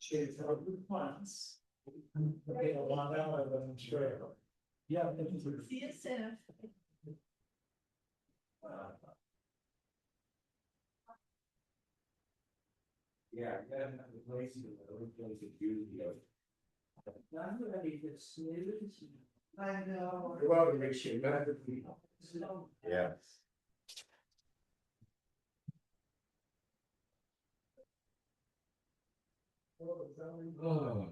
She's a good plants. Okay, a lot out of them, sure. Yeah. See you soon. Yeah, you gotta have the place, the only place that you go. Not ready to snooze. I know. You're welcome, make sure. Yeah. Oh.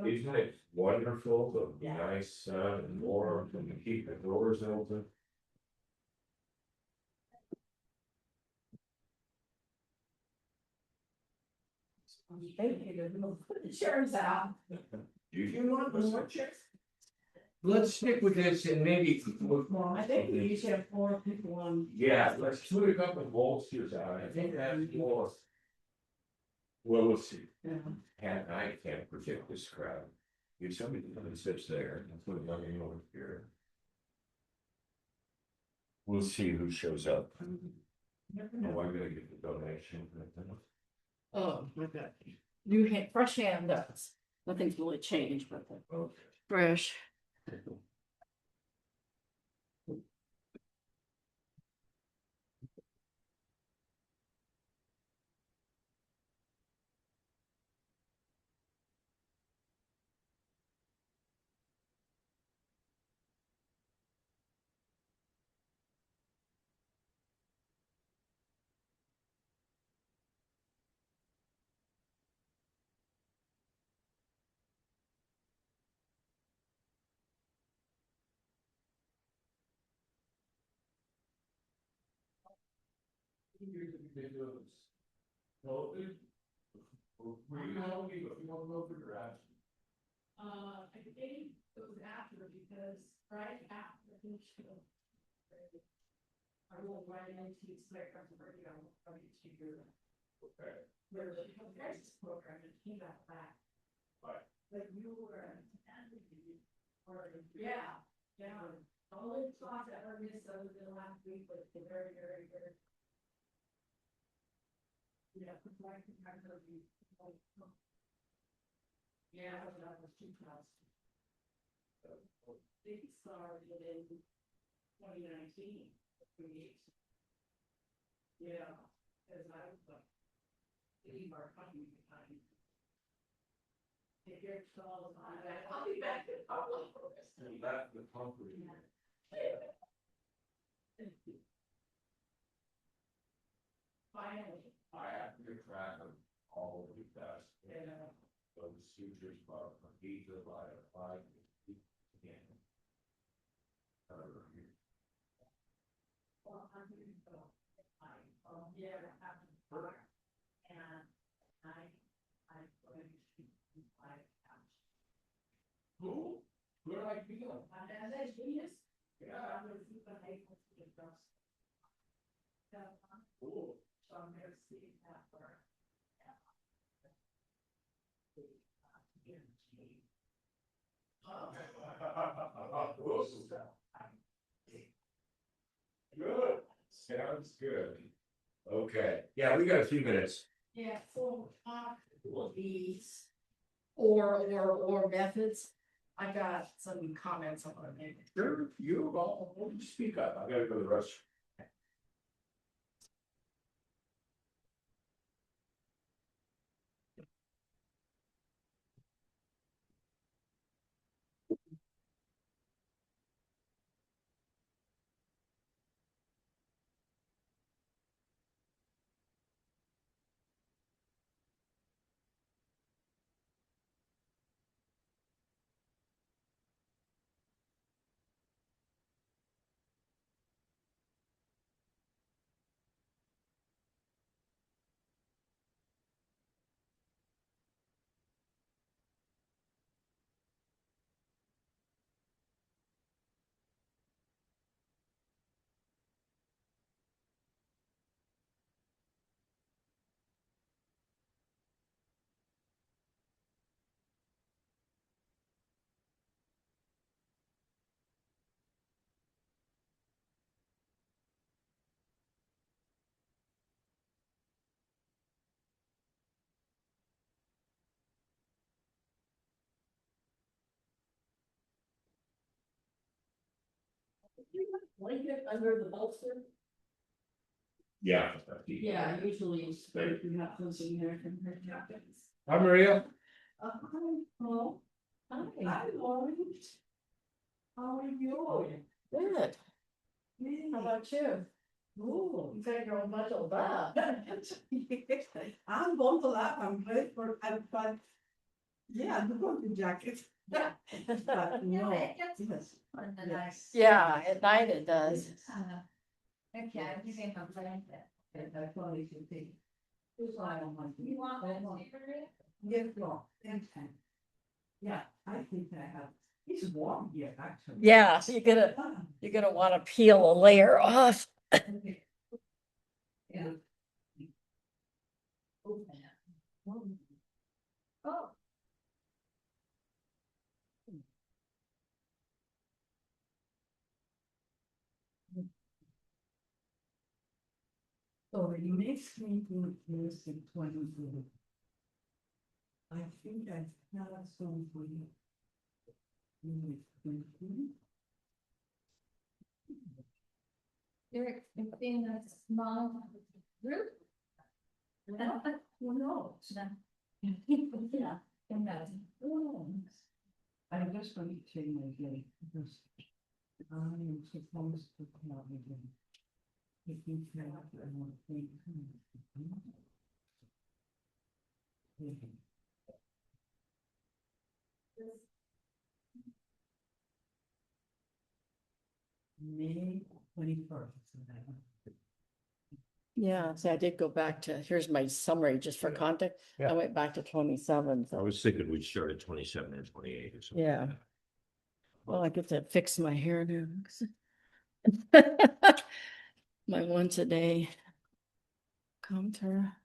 Isn't it wonderful, the nice sun and warm, and to keep the doors open? Thank you. Put the chairs out. Do you want more chairs? Let's stick with this and maybe. I think we usually have 4 people on. Yeah, let's put a couple of bolsters out, I think that's more. Well, we'll see. Yeah. And I can't predict this crowd. If somebody comes and sits there, and put money over here. We'll see who shows up. Oh, I'm gonna get the donation. Oh, my God. New hand, fresh hand does. Nothing's really changed, but Okay. fresh. Years of ridiculous. Well, were you helping, if you want to go for your ass? I think it was after, because right after the show. I rolled right into Spectrum Radio, from YouTube. Okay. Where the crisis program and came out back. Right. Like you were, or, yeah. The only class I ever missed other than last week was the very. Yeah, I heard you. Yeah, that was 2 classes. They started in 2019, 28. Yeah, as I was like, leave our company behind. Take your calls on that. I'll be back in public. And that's the company. Finally. I have to get track of all of the best. Yeah. Those sutras are from Gita by applied. Well, I'm going to go. Yeah, I have to work. And I'm going to my couch. Who? Where do I feel? And as a genius, Yeah. I'm going to keep an able to get those. Cool. So I'm going to see that work. Good. Sounds good. Okay, yeah, we got a few minutes. Yeah, so these or methods. I got some comments I want to make. Sure, you all speak up. I gotta go to the restroom. Blanket under the bolster? Yeah. Yeah, usually you have something there from her jackets. Hi, Maria. Hi, Paul. Hi, Lauren. How are you? Good. How about you? Ooh, you got your own muscle up. I'm going to laugh, I'm ready for, but, yeah, the golden jacket. Yeah. But no, it gets yes, on the yes. nice. Yeah, at night it does. Okay, I'm using my blanket. And I probably should take. This one I don't want to. You want I one, want- Maria? Yes, no, and ten. Yeah, I think I have, it's warm here, actually. Yeah, you're gonna wanna peel a layer off. Okay. Yeah. Oh. So the next meeting is in 20. I think I have some for you. You're expecting a small group? Well, no. Yeah. I just want to change my day because I am supposed to have again. Taking care of it, I want to take time. May 21st. Yeah, so I did go back to, here's my summary just for context. I Yeah. went back to 27. I was thinking we'd start at 27 and 28 or something. Yeah. Well, I get to fix my hair now. My once a day contour.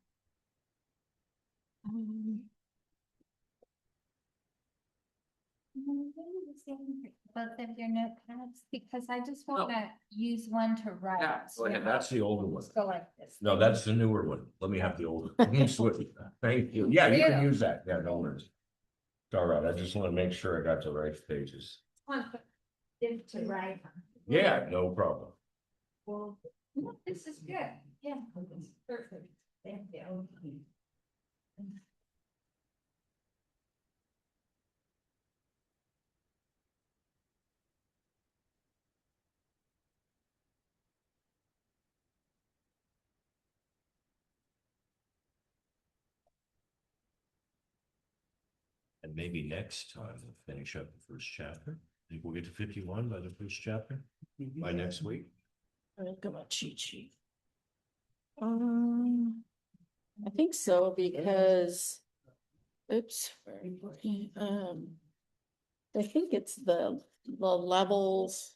Both of your notepads, because I just wanna use one to write. Yeah, go ahead. That's the older one. Let's go like this. No, that's the newer one. Let me have the old one. Thank you. Yeah, you can Yeah. use that. Yeah, no worries. It's all right. I just want to make sure I got the right pages. One for them to write on. Yeah, no problem. Well, no, this is good, yeah. Perfect, thank you. And maybe next time we'll finish up the first chapter. Think we'll get to 51 by the first chapter by next week. Look at my cheat sheet. I think so because, oops, I think it's the levels.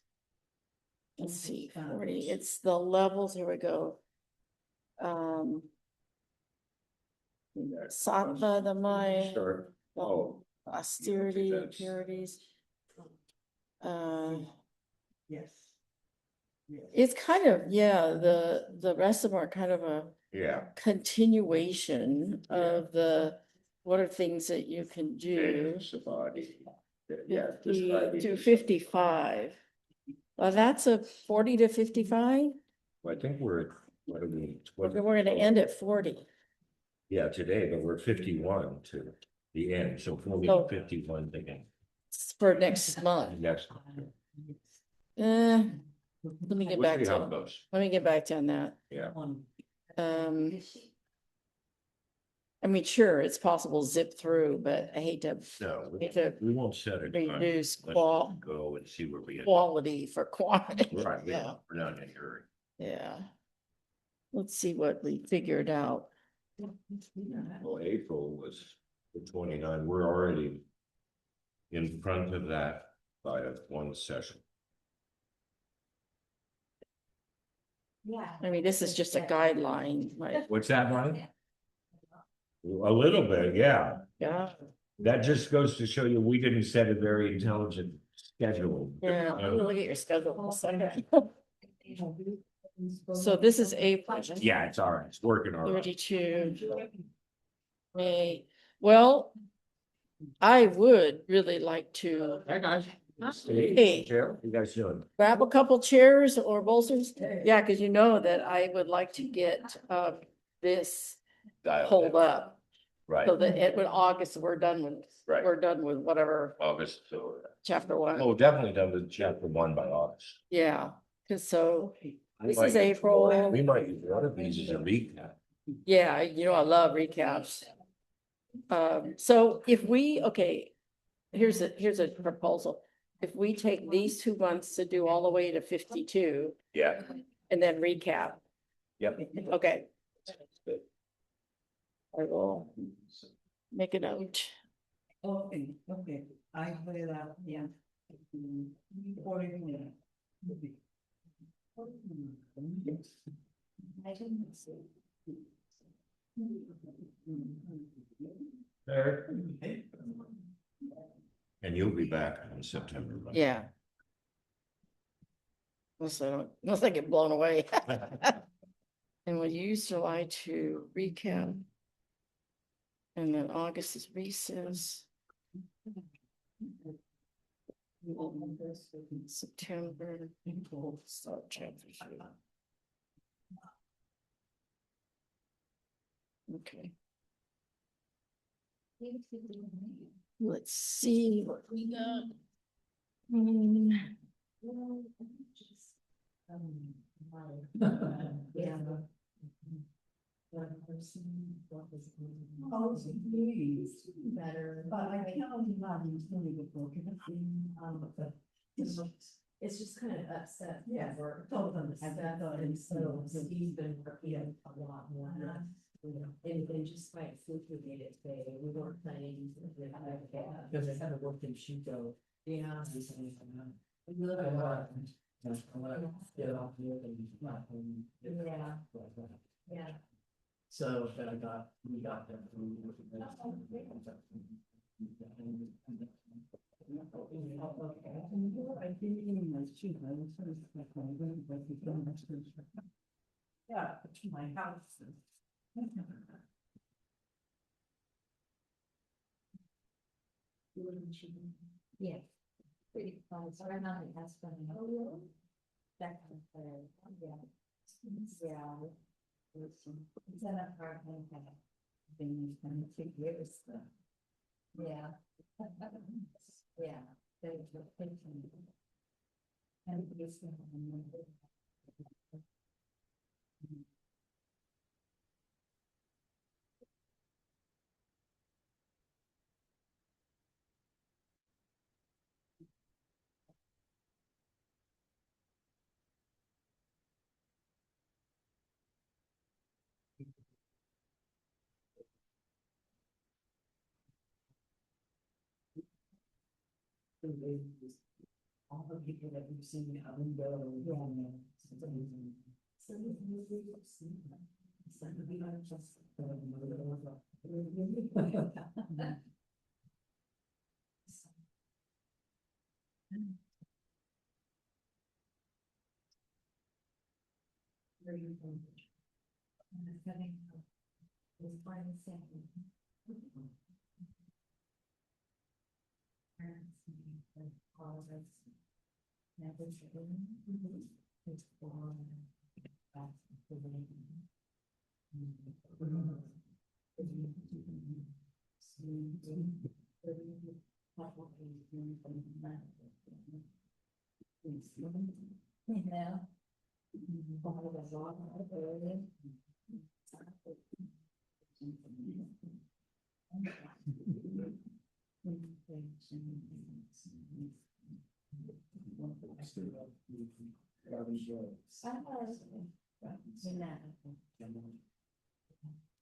Let's see, 40, it's the levels, here we go. Sattva, the mind, Sure. Oh. austerity, That's- purities. Yes. Yes. It's kind of, yeah, the rest of them are kind of a Yeah. continuation of the, what are things that you can do. Samadhi. To 55. Well, that's a 40 to 55. Well, I think we're at, what are we? We're gonna end at 40. Yeah, today, but we're 51 to the end, so 40 Oh. to 51 again. For next month. Next. Let me get We'll back see how it to, goes. let me get back to on that. Yeah. I mean, sure, it's possible zip through, but I hate to No, hate to we won't set it. reduce Let's go and see where we end. quality for quantity. Right, Yeah, yeah, we're not in a hurry. yeah. Let's see what we figured out. Well, April was the 29, we're already in front of that by one session. Yeah. I mean, this is just a guideline, like, What's that, Mike? A little bit, yeah. yeah, That just goes to show you, we didn't set a very intelligent schedule. yeah. I'm gonna look at your schedule for a second. So this is April. Yeah, it's all right, it's working all right. 32. May, well, I would really like to Hey, guys. Hey. Chair, you guys doing? Grab a couple chairs or bolsters. Yeah, because you know that I would like to get this pulled up. Right. So that it would August, we're done with, Right. we're done with whatever August, so. chapter one. Oh, definitely done with chapter 1 by August. Yeah, because so this We is might- April. We might use one of these as a recap. Yeah, you know, I love recaps. So if we, okay, here's a proposal. If we take these 2 months to do all the way to 52 Yeah. and then recap, Yep. okay. I will make a note. Okay, okay, I put it out, yeah. I didn't see. And you'll be back in September. right? Yeah. Unless I get blown away. And we'll use July to recap. And then August is recess. September, we'll start chapter 2. Okay. Let's see what we got. Yeah. Oh, please, better, but I can't only love you, really good book. It's just kind of upset. Yeah, We're told them, and and so he's been working a lot more. And just by fluke made it today, we weren't planning. Because I had to work in Chico. Yeah. You look at what. Get off the open. Yeah. Yeah. So that we got them. Yeah, to my house. Yeah. Pretty fun. So right now it has been. That kind of thing. Yeah. Yeah. It's an apartment. Been kind of 2 years. Yeah. Yeah. There's a patient. And it's. All the people that we've seen come and go. It's amazing. So we've seen them. It's like we are just. Where you from? Was born in San. Parents, all of us. Never children. It's born. That's the way.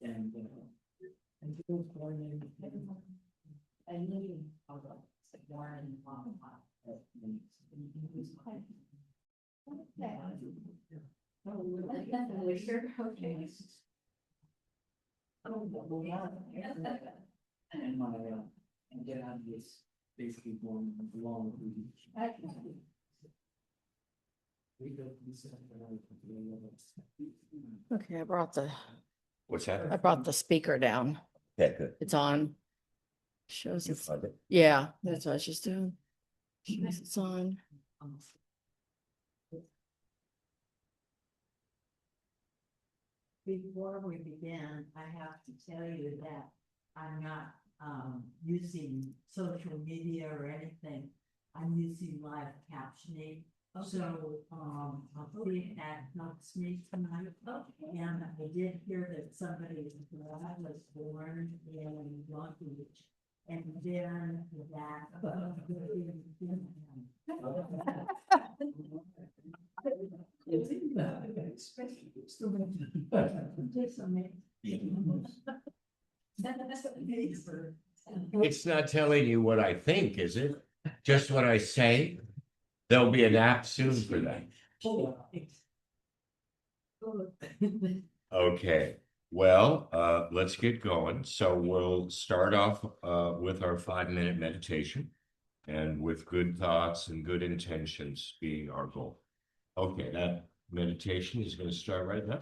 Yeah. And he was born in. And living, although, it's born in Mom. He was quite. Okay. Oh, we're sure, okay. And my, and get out of this, basically going along with each. We go to this. Okay, What's I that? brought the speaker down. Yeah, good. It's on. Shows You it's, find it? yeah, that's what I was just doing. It's on. Before we begin, I have to tell you that I'm not using social media or anything. I'm using live captioning. So hopefully that helps me tonight. And I did hear that somebody's dad was born in Long Beach. And then that. It's not telling you what I think, is it? Just what I say? There'll be an app soon for that. Okay, well, let's get going. So we'll start off with our 5-minute meditation and with good thoughts and good intentions being our goal. Okay, that meditation is going to start right now.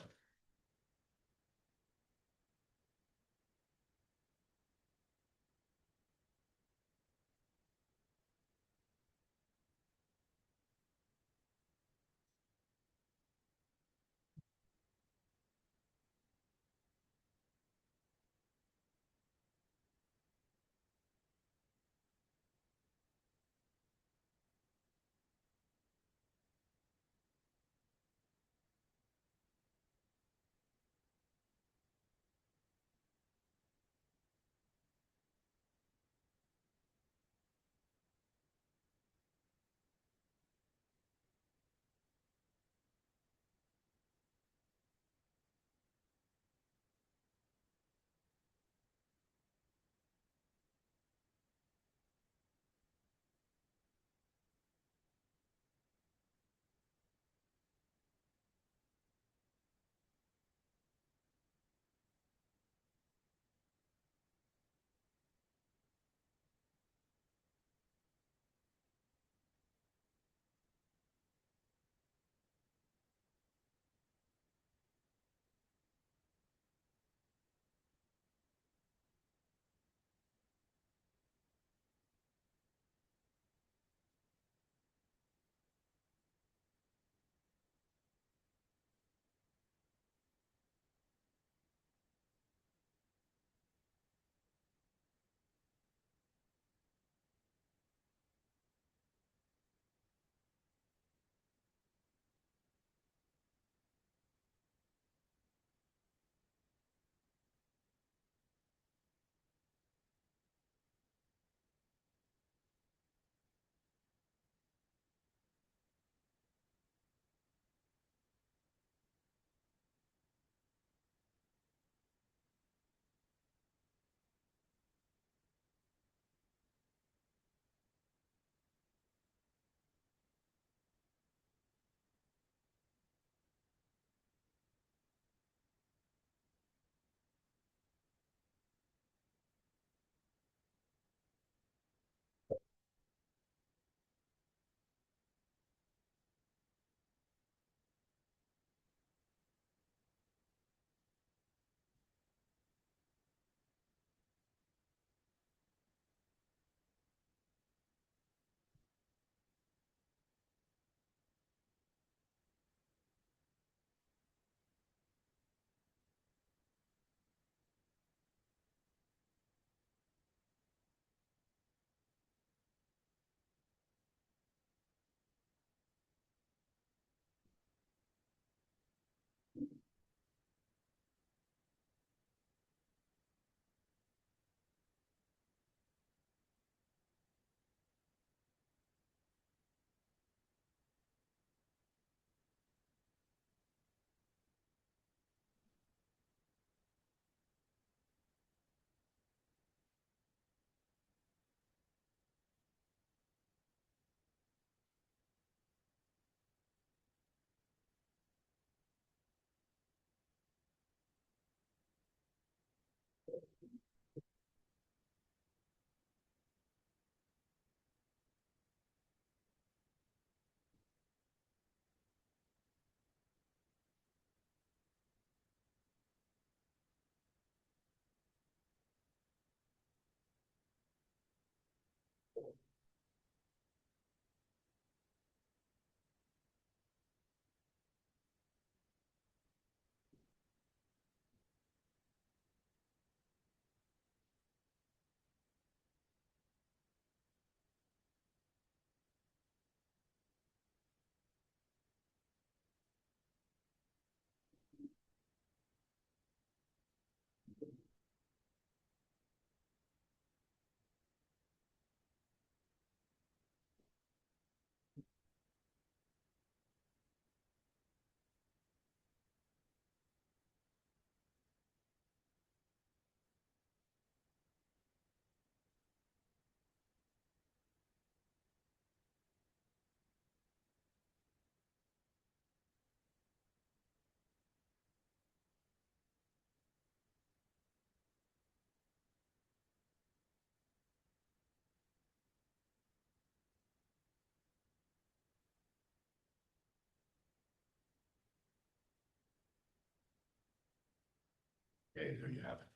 Okay, there you have it.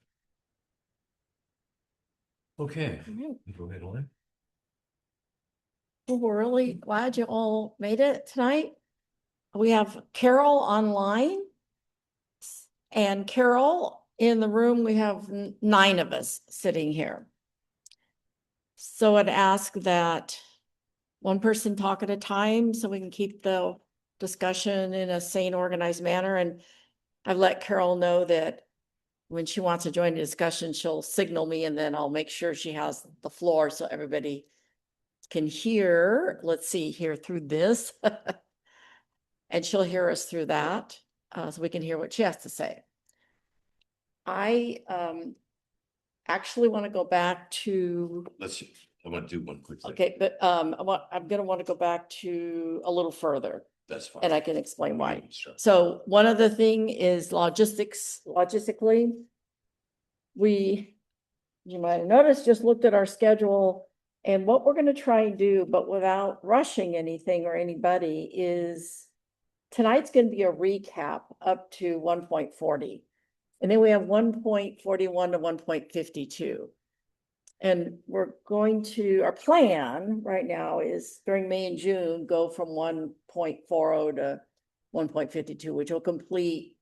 Okay, go ahead, Lynn. Well, we're really glad you all made it tonight. We have Carol online. And Carol, in the room, we have 9 of us sitting here. So I'd ask that one person talk at a time so we can keep the discussion in a sane, organized manner. And I've let Carol know that when she wants to join the discussion, she'll signal me and then I'll make sure she has the floor so everybody can hear. Let's see, hear through this. And she'll hear us through that, so we can hear what she has to say. I actually want to go back to, I want to do one quick thing. okay, but I'm gonna want to go back to a little further That's fine. and I can explain why. Sure. So one other thing is logistically, you might have noticed, just looked at our schedule and what we're gonna try and do, but without rushing anything or anybody, is tonight's gonna be a recap up to 1.40. And then we have 1.41 to 1.52. And we're going to, our plan right now is during May and June, go from 1.40 to 1.52, which will complete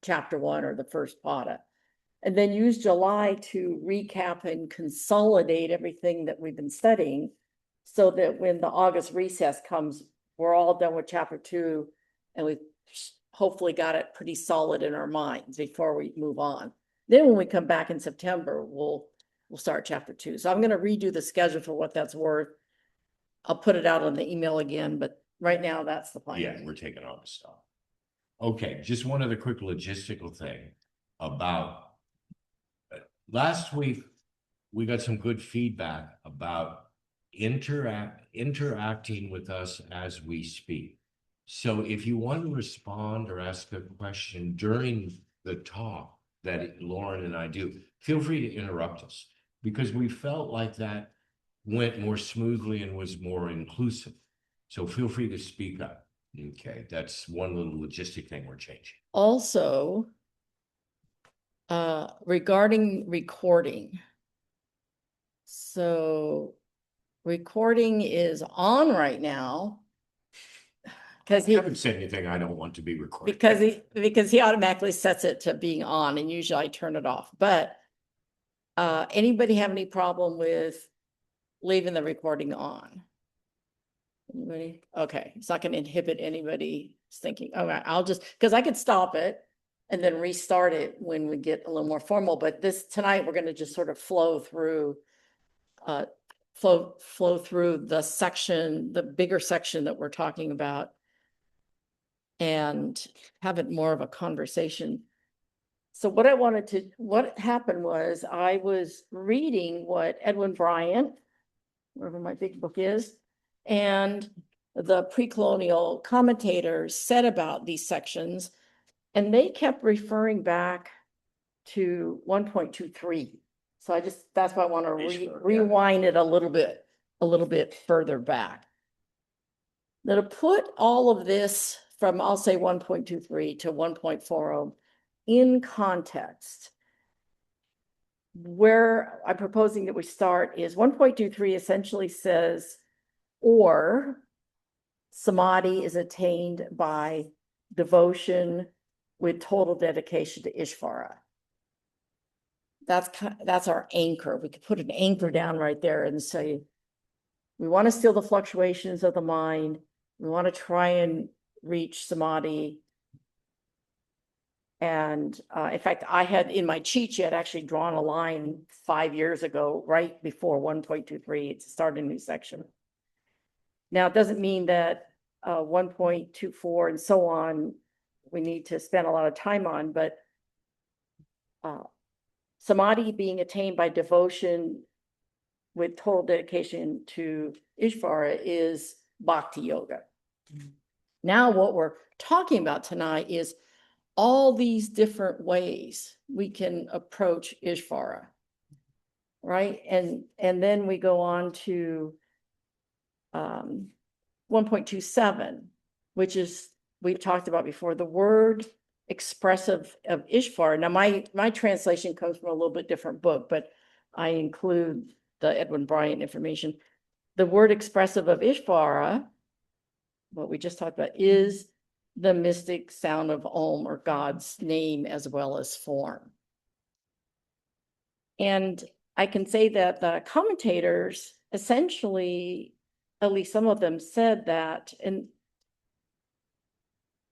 chapter 1 or the first PATA. And then use July to recap and consolidate everything that we've been studying so that when the August recess comes, we're all done with chapter 2 and we've hopefully got it pretty solid in our minds before we move on. Then when we come back in September, we'll start chapter 2. So I'm going to redo the schedule for what that's worth. I'll put it out on the email again, but right now that's the plan. Yeah, we're taking all the stuff. Okay, just one other quick logistical thing about last week. We got some good feedback about interacting with us as we speak. So if you want to respond or ask a question during the talk that Lauren and I do, feel free to interrupt us because we felt like that went more smoothly and was more inclusive. So feel free to speak up. Okay, that's one little logistic thing we're changing. Also, regarding recording. So recording is on right now. Because I haven't said anything I don't want to be recorded. Because he automatically sets it to being on and usually I turn it off. But anybody have any problem with leaving the recording on? Anybody? Okay, it's not going to inhibit anybody's thinking. All right, I'll just, because I could stop it and then restart it when we get a little more formal. But tonight we're going to just sort of flow through the section, the bigger section that we're talking about, and have it more of a conversation. So what happened was I was reading what Edwin Bryant, wherever my big book is, and the pre-colonial commentators said about these sections, and they kept referring back to 1.23. So that's why I want to rewind it a little bit further back. Now to put all of this from, I'll say 1.23 to 1.40 in context, where I'm proposing that we start is 1.23 essentially says, or samadhi is attained by devotion with total dedication to Ishvara. That's our anchor. We could put an anchor down right there and say, we want to still the fluctuations of the mind. We want to try and reach samadhi. And in fact, I had in my cheat sheet actually drawn a line 5 years ago, right before 1.23 to start a new section. Now, it doesn't mean that 1.24 and so on, we need to spend a lot of time on, but samadhi being attained by devotion with total dedication to Ishvara is bhakti yoga. Now, what we're talking about tonight is all these different ways we can approach Ishvara, right? And then we go on to 1.27, which is, we've talked about before, the word expressive of Ishvar. Now, my translation comes from a little bit different book, but I include the Edwin Bryant information. The word expressive of Ishvara, what we just talked about, is the mystic sound of Om, or God's name as well as form. And I can say that the commentators essentially, at least some of them, said that, and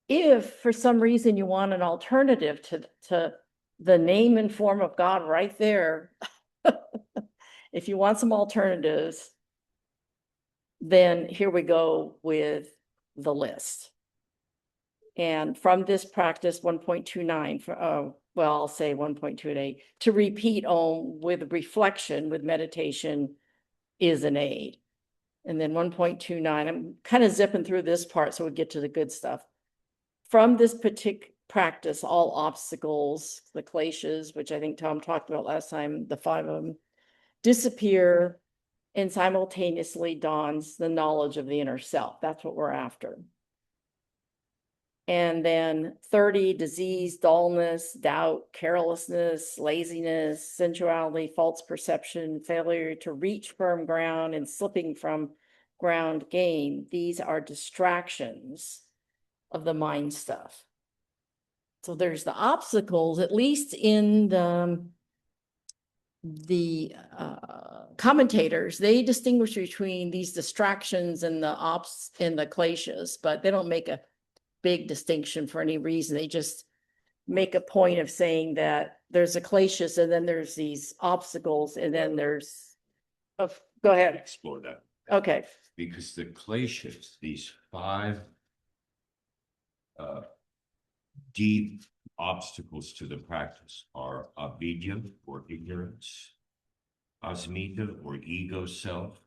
if for some reason you want an alternative to the name and form of God right there, if you want some alternatives, then here we go with the list. And from this practice 1.29, well, I'll say 1.28, to repeat Om with reflection, with meditation, is an aid. And then 1.29, I'm kind of zipping through this part so we get to the good stuff. From this particular practice, all obstacles, the kleshas, which I think Tom talked about last time, the 5 of them, disappear, and simultaneously dawns the knowledge of the inner self. That's what we're after. And then 30, disease, dullness, doubt, carelessness, laziness, sensuality, false perception, failure to reach firm ground, and slipping from ground gain. These are distractions of the mind stuff. So there's the obstacles, at least in the commentators, they distinguish between these distractions and the kleshas, but they don't make a big distinction for any reason. They just make a point of saying that there's a kleshas, and then there's these obstacles, and then there's, oh, go ahead. Explore that. Okay. Because the kleshas, these 5 deep obstacles to the practice, are avidya, or ignorance, asmita, or ego self,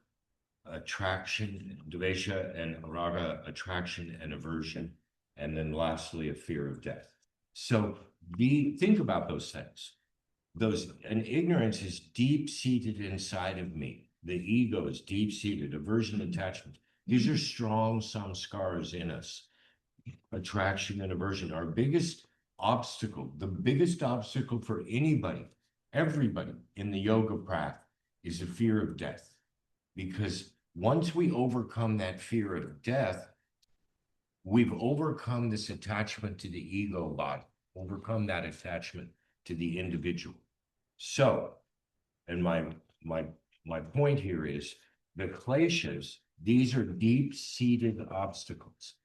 attraction, dvesha and raga, attraction and aversion, and then lastly, a fear of death. So think about those things. And ignorance is deep-seated inside of me. The ego is deep-seated, aversion, attachment. These are strong samskaras in us. Attraction and aversion. Our biggest obstacle, the biggest obstacle for anybody, everybody in the yoga path, is a fear of death. Because once we overcome that fear of death, we've overcome this attachment to the ego body, overcome that attachment to the individual. So, and my point here is the kleshas, these are deep-seated obstacles.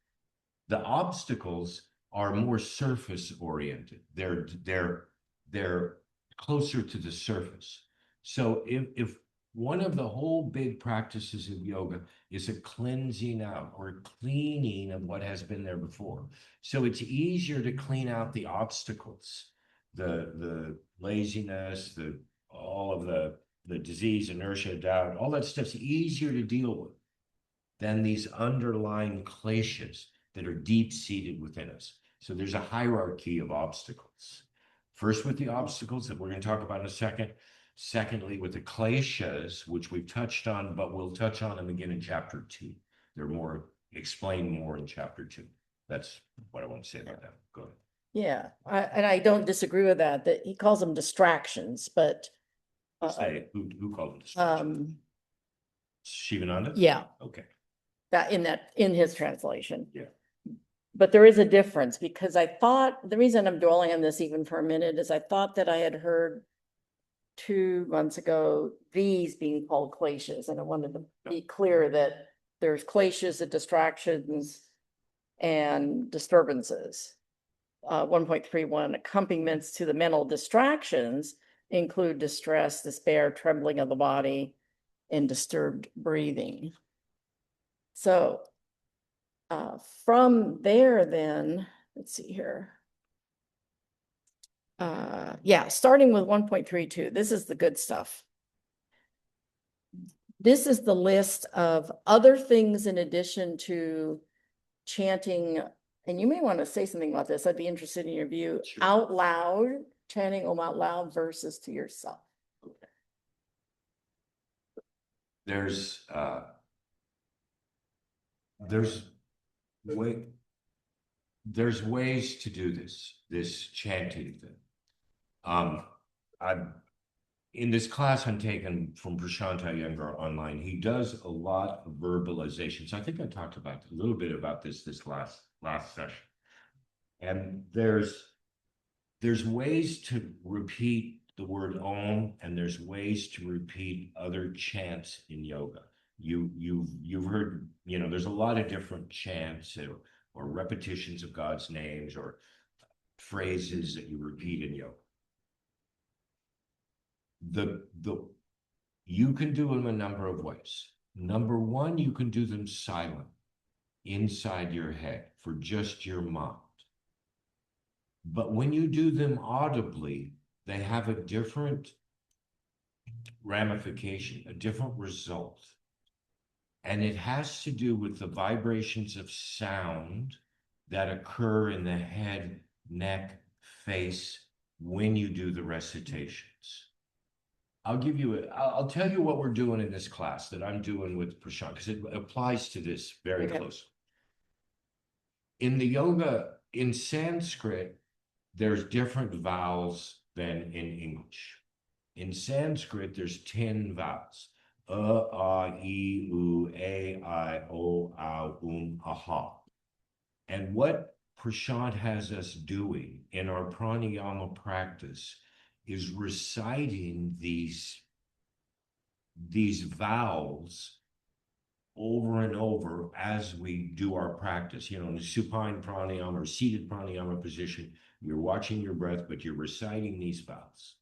The obstacles are more surface oriented. They're closer to the surface. So if one of the whole big practices of yoga is a cleansing out or cleaning of what has been there before. So it's easier to clean out the obstacles, the laziness, all of the disease, inertia, doubt, all that stuff's easier to deal with than these underlying kleshas that are deep-seated within us. So there's a hierarchy of obstacles. First with the obstacles that we're going to talk about in a second. Secondly, with the kleshas, which we've touched on, but we'll touch on them again in chapter 2. They're explained more in chapter 2. That's what I want to say about that. Go ahead. Yeah, and I don't disagree with that he calls them distractions, but Who called them distractions? Shivananda? Yeah. Okay. In his translation. Yeah. But there is a difference, because I thought, the reason I'm dwelling on this even for a minute is I thought that I had heard 2 months ago these being called kleshas, and I wanted to be clear that there's kleshas and distractions and disturbances. 1.31 accompaniments to the mental distractions include distress, despair, trembling of the body, and disturbed breathing. So from there, then, let's see here. Starting with 1.32, this is the good stuff. This is the list of other things in addition to chanting, and you may want to say something about this. I'd be interested in your view. Sure. Out loud, chanting Om out loud versus to yourself. There's there's ways to do this chanting thing. I'm in this class I'm taking from Prashant Iyengar online. He does a lot of verbalizations. I think I talked about a little bit about this last session. And there's ways to repeat the word Om, and there's ways to repeat other chants in yoga. You've heard, there's a lot of different chants or repetitions of God's names or phrases that you repeat in yoga. You can do them a number of ways. Number one, you can do them silent inside your head for just your mind. But when you do them audibly, they have a different ramification, a different result. And it has to do with the vibrations of sound that occur in the head, neck, face when you do the recitations. I'll tell you what we're doing in this class that I'm doing with Prashant, because it applies to this very closely. In the yoga, in Sanskrit, there's different vowels than in English. In Sanskrit, there's 10 vowels. A, I, U, A, I, O, Au, Aha. And what Prashant has us doing in our pranayama practice is reciting these vowels over and over as we do our practice. In the supine pranayama or seated pranayama position, you're watching your breath, but you're reciting these vowels.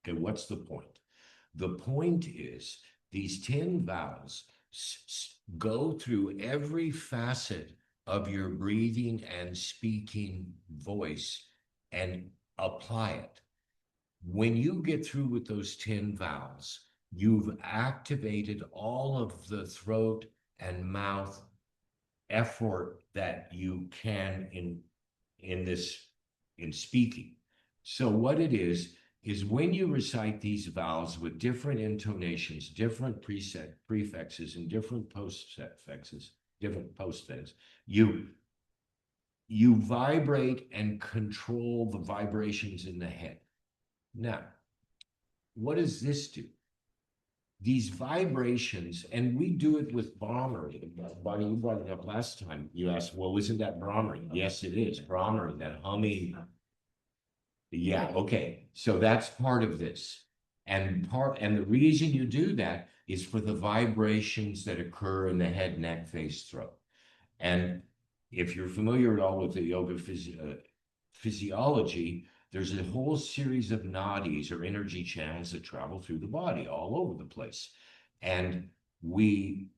Okay, what's the point? The point is these 10 vowels go through every facet of your breathing and speaking voice and apply it. When you get through with those 10 vowels, you've activated all of the throat and mouth effort that you can in speaking. So what it is when you recite these vowels with different intonations, different prefixes, and different postfixes, you vibrate and control the vibrations in the head. Now, what does this do? These vibrations, and we do it with Brahmari. Bonnie, you brought it up last time. You asked, well, isn't that Brahmari? Yes, it is. Brahmari, that humming. Yeah, okay. So that's part of this. And the reason you do that is for the vibrations that occur in the head, neck, face, throat. And if you're familiar at all with the yoga physiology, there's a whole series of nadis or energy channels that travel through the body all over the place. And when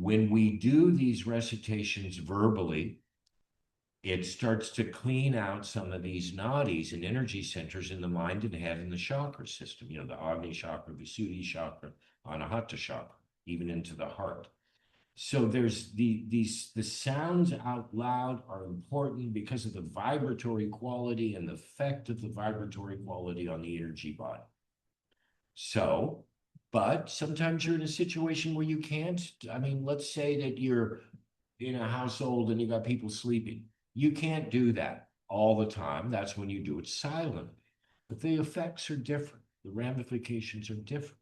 we do these recitations verbally, it starts to clean out some of these nadis and energy centers in the mind and head and the chakra system, the Agni chakra, Visuddhi chakra, Anahata chakra, even into the heart. So there's the sounds out loud are important because of the vibratory quality and the effect of the vibratory quality on the energy body. So, but sometimes you're in a situation where you can't. Let's say that you're in a household and you got people sleeping. You can't do that all the time. That's when you do it silently. But the effects are different. The ramifications are different.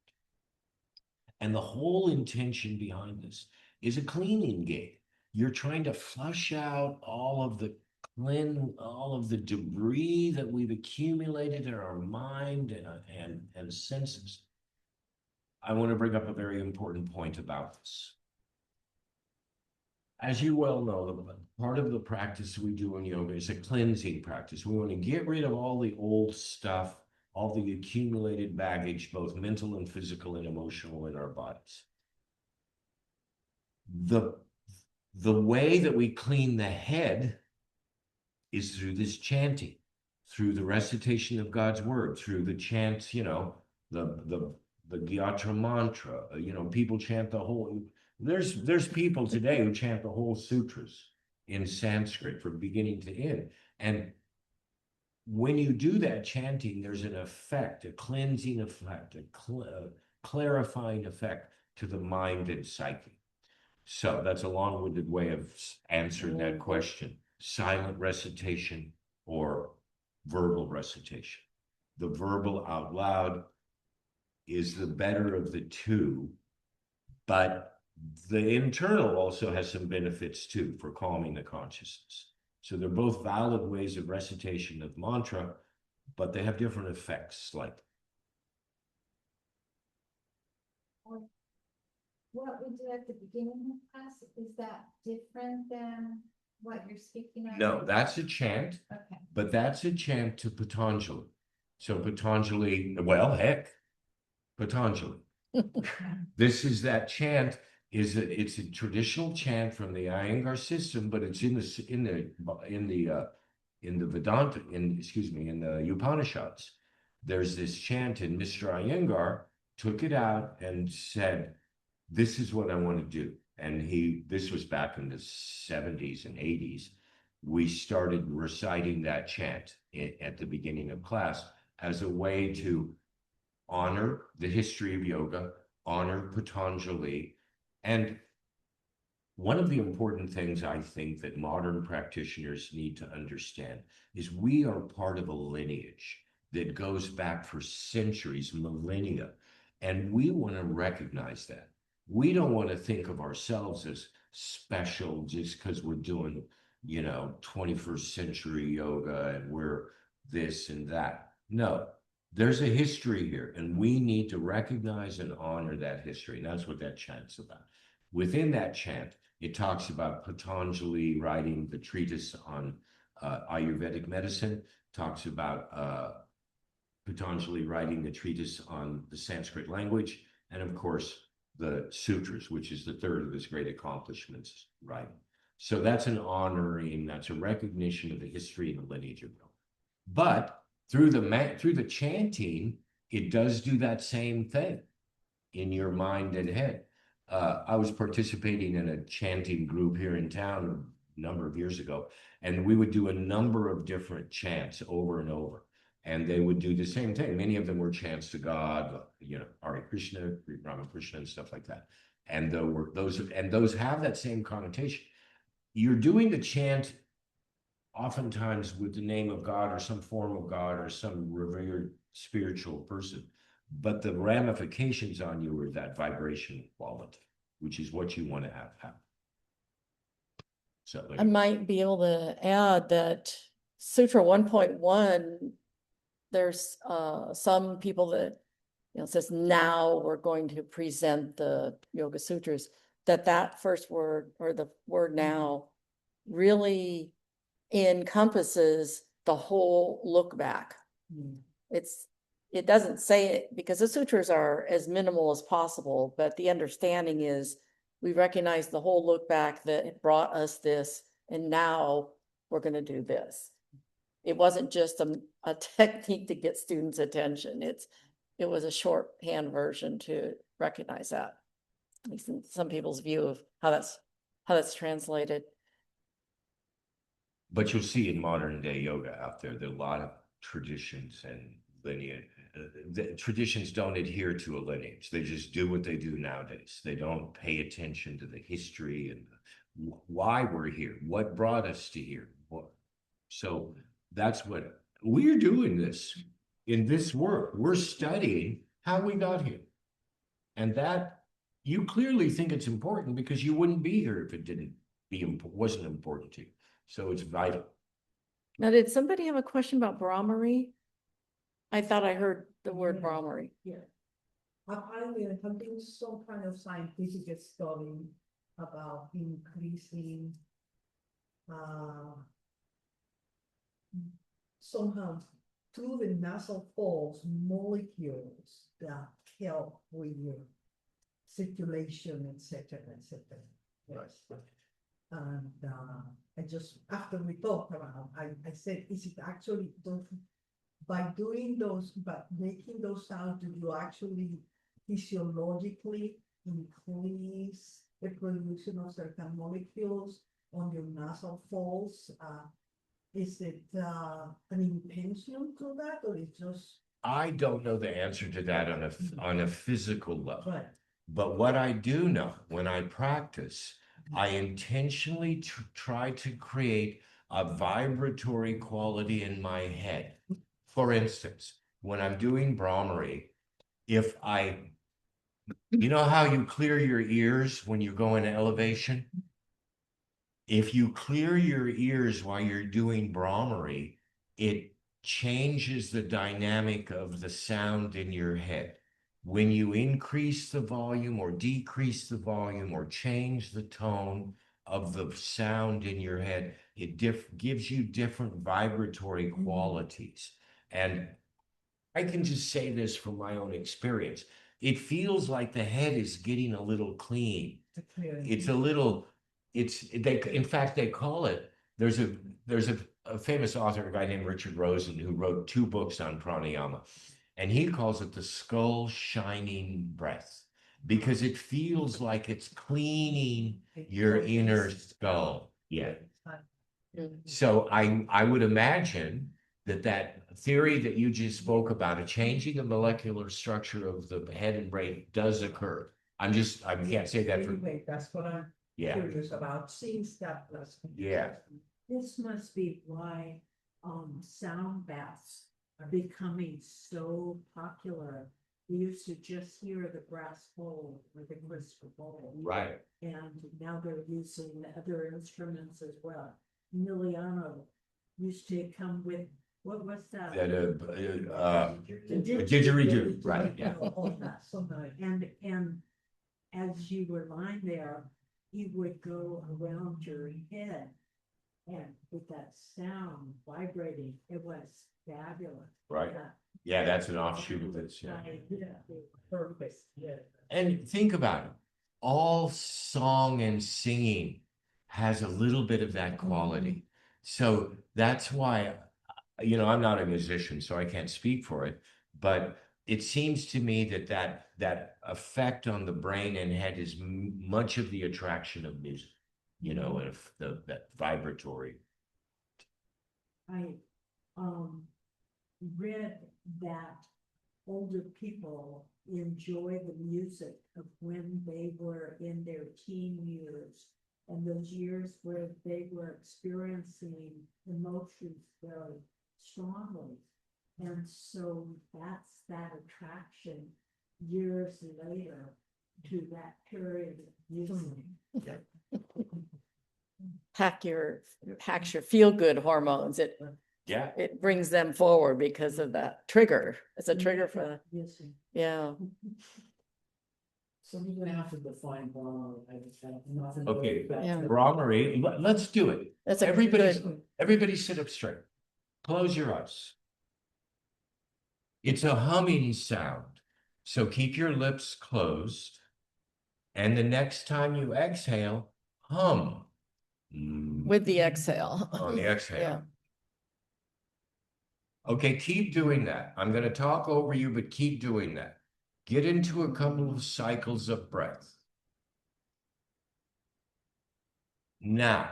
And the whole intention behind this is a cleaning game. You're trying to flush out all of the debris that we've accumulated in our mind and senses. I want to bring up a very important point about this. As you well know, part of the practice we do in yoga is a cleansing practice. We want to get rid of all the old stuff, all the accumulated baggage, both mental and physical and emotional in our bodies. The way that we clean the head is through this chanting, through the recitation of God's word, through the chants, the Gayatri mantra. People chant the whole. There's people today who chant the whole sutras in Sanskrit from beginning to end. And when you do that chanting, there's an effect, a cleansing effect, a clarifying effect to the mind and psyche. So that's a long-winded way of answering that question. silent recitation or verbal recitation. The verbal out loud is the better of the two, but the internal also has some benefits too for calming the consciousness. So they're both valid ways of recitation of mantra, but they have different effects. Like What we do at the beginning of class, is that different than what you're speaking of? no, that's a chant, Okay. but that's a chant to Patanjali. So Patanjali, well, heck, Patanjali. This is that chant. It's a traditional chant from the Iyengar system, but it's in the Vedanta, in the Upanishads. There's this chant, and Mr. Iyengar took it out and said, "This is what I want to do." And this was back in the 70s and 80s. We started reciting that chant at the beginning of class as a way to honor the history of yoga, honor Patanjali. And one of the important things I think that modern practitioners need to understand is we are part of a lineage that goes back for centuries, millennia, and we want to recognize that. We don't want to think of ourselves as special just because we're doing, 21st century yoga and we're this and that. No, there's a history here, and we need to recognize and honor that history. And that's what that chant's about. Within that chant, it talks about Patanjali writing the treatise on Ayurvedic medicine, talks about Patanjali writing the treatise on the Sanskrit language, and of course, the sutras, which is the third of his great accomplishments, right? So that's an honoring, that's a recognition of the history and the lineage of yoga. But through the chanting, it does do that same thing in your mind and head. I was participating in a chanting group here in town a number of years ago, and we would do a number of different chants over and over. And they would do the same thing. Many of them were chants to God, Hare Krishna, Ramakrishna, and stuff like that. And those have that same connotation. You're doing the chant oftentimes with the name of God or some form of God or some revered spiritual person, but the ramifications on you are that vibration quality, which is what you want to have happen. So I might be able to add that Sutra 1.1, there's some people that, says now we're going to present the Yoga Sutras, that first word or the word now really encompasses the whole look back. It doesn't say it because the sutras are as minimal as possible, but the understanding is we recognize the whole look back that it brought us this, and now we're going to do this. It wasn't just a technique to get students' attention. It was a shorthand version to recognize that. At least in some people's view of how that's translated. But you'll see in modern day yoga out there are a lot of traditions and lineage. The traditions don't adhere to a lineage. They just do what they do nowadays. They don't pay attention to the history and why we're here, what brought us to here. So that's what we're doing this in this work. We're studying how we got here. And that you clearly think it's important because you wouldn't be here if it wasn't important to you. So it's vital. Now, did somebody have a question about Brahmari? I thought I heard the word Brahmari. Yeah. Apparently, there have been some kind of scientific study about increasing somehow through the nasal folds molecules that help with your circulation, etc., etc. Yes. And I just, after we talked about, I said, is it actually, by doing those, but making those sounds, do you actually physiologically increase the production of certain molecules on your nasal folds? Is it an intention to that, or it's just? I don't know the answer to that on a physical level. Right. But what I do know when I practice, I intentionally try to create a vibratory quality in my head. For instance, when I'm doing Brahmari, if you know how you clear your ears when you go in elevation? If you clear your ears while you're doing Brahmari, it changes the dynamic of the sound in your head. When you increase the volume or decrease the volume or change the tone of the sound in your head, it gives you different vibratory qualities. And I can just say this from my own experience. It feels like the head is getting a little clean. It's a little, in fact, they call it, there's a famous author, a guy named Richard Rosen, who wrote 2 books on pranayama. And he calls it the skull shining breath, because it feels like it's cleaning your inner skull. Yeah. So I would imagine that theory that you just spoke about, a changing the molecular structure of the head and brain does occur. I can't say that for, Anyway, that's what I'm curious about, since that was. yeah. This must be why, sound baths are becoming so popular. We used to just hear the brass bowl or the crystal bowl. Right. And now they're using other instruments as well. Miliano used to come with, what was that? That didgeridoo, right, yeah. Oh, that's so nice. And as you were lying there, you would go around your head. And with that sound vibrating, it was fabulous. Right. Yeah, that's an offshoot of this, yeah. Perfect, yeah. And think about it. All song and singing has a little bit of that quality. So that's why, I'm not a musician, so I can't speak for it, but it seems to me that effect on the brain and head is much of the attraction of music, and if that vibratory. I read that older people enjoy the music of when they were in their teen years and those years where they were experiencing emotions very strongly. And so that's that attraction years later to that period of music. Hacks your feel-good hormones. It brings them forward because of that trigger. It's a trigger for, Yes. yeah. So we're gonna have to define Brahma. Okay. Yeah. Brahmari, let's do it. That's a Everybody sit up straight. Close your eyes. It's a humming sound. So keep your lips closed. And the next time you exhale, hum. with the exhale. On the exhale. Yeah. Okay, keep doing that. I'm going to talk over you, but keep doing that. Get into a couple of cycles of breath. Now,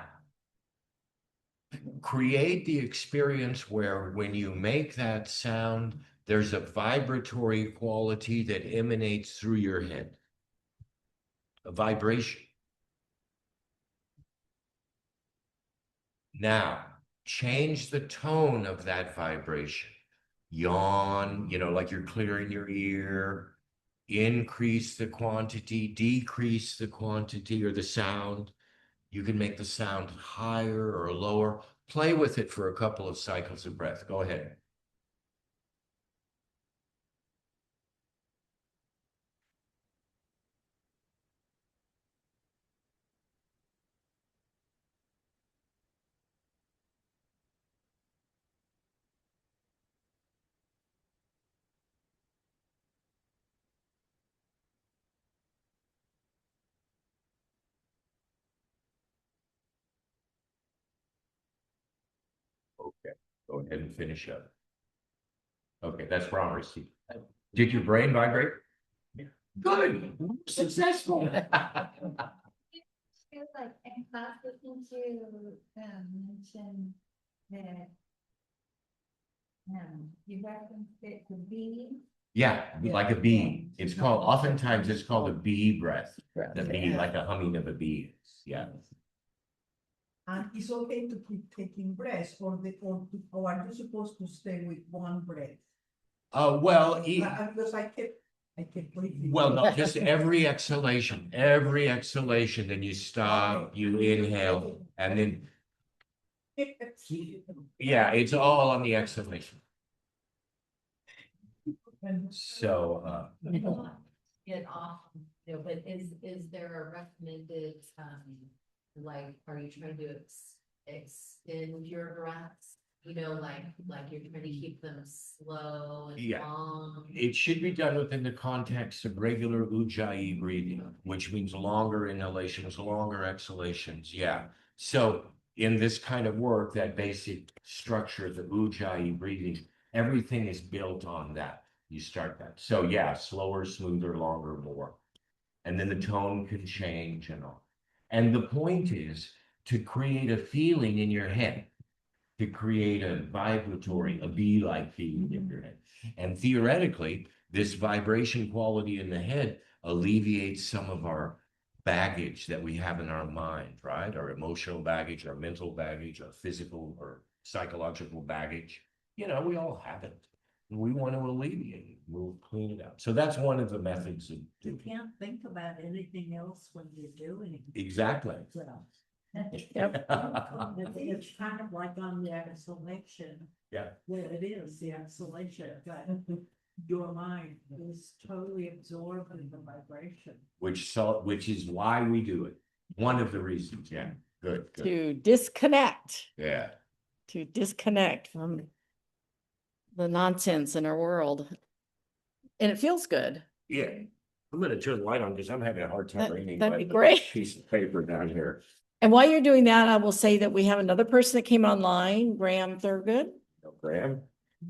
create the experience where when you make that sound, there's a vibratory quality that emanates through your head. A vibration. Now, change the tone of that vibration. Yawn, like you're clearing your ear. Increase the quantity, decrease the quantity or the sound. You can make the sound higher or lower. Play with it for a couple of cycles of breath. Go ahead. Okay, go ahead and finish up. Okay, that's Brahmari. Did your brain vibrate? Yeah. Good, successful. Feels like in class listening to mention that you referenced it to be. Yeah, like a bee. Oftentimes it's called a bee breath. The bee, like a humming of a bee. Yeah. And it's okay to keep taking breaths, or are you supposed to stay with one breath? Well, Because I kept breathing. well, no, just every exhalation, then you stop, you inhale, and then, yeah, it's all on the exhalation. So, Get off, but is there a recommended, like, are you trying to extend your breaths? You know, like you're trying to keep them slow and Yeah. long? it should be done within the context of regular ujjayi breathing, which means longer inhalations, longer exhalations, yeah. So in this kind of work, that basic structure, the ujjayi breathing, everything is built on that. You start that. So yeah, slower, smoother, longer, more. And then the tone can change and all. And the point is to create a feeling in your head, to create a vibratory, a bee-like feeling in your head. And theoretically, this vibration quality in the head alleviates some of our baggage that we have in our mind, right? Our emotional baggage, our mental baggage, our physical or psychological baggage. You know, we all have it. And we want to alleviate it. We'll clean it out. So that's one of the methods of You doing it. can't think about anything else when you're doing it. Exactly. So, Yep. It's kind of like on the exhalation. Yeah. Well, it is the exhalation, but your mind is totally absorbed in the vibration. Which is why we do it. One of the reasons, yeah. Good. To disconnect, Yeah. from the nonsense in our world. And it feels good. Yeah. I'm gonna turn the light on because I'm having a hard time reading. That'd be by the great. Piece of paper down here. And while you're doing that, I will say that we have another person that came online, Graham Thurgood. Graham?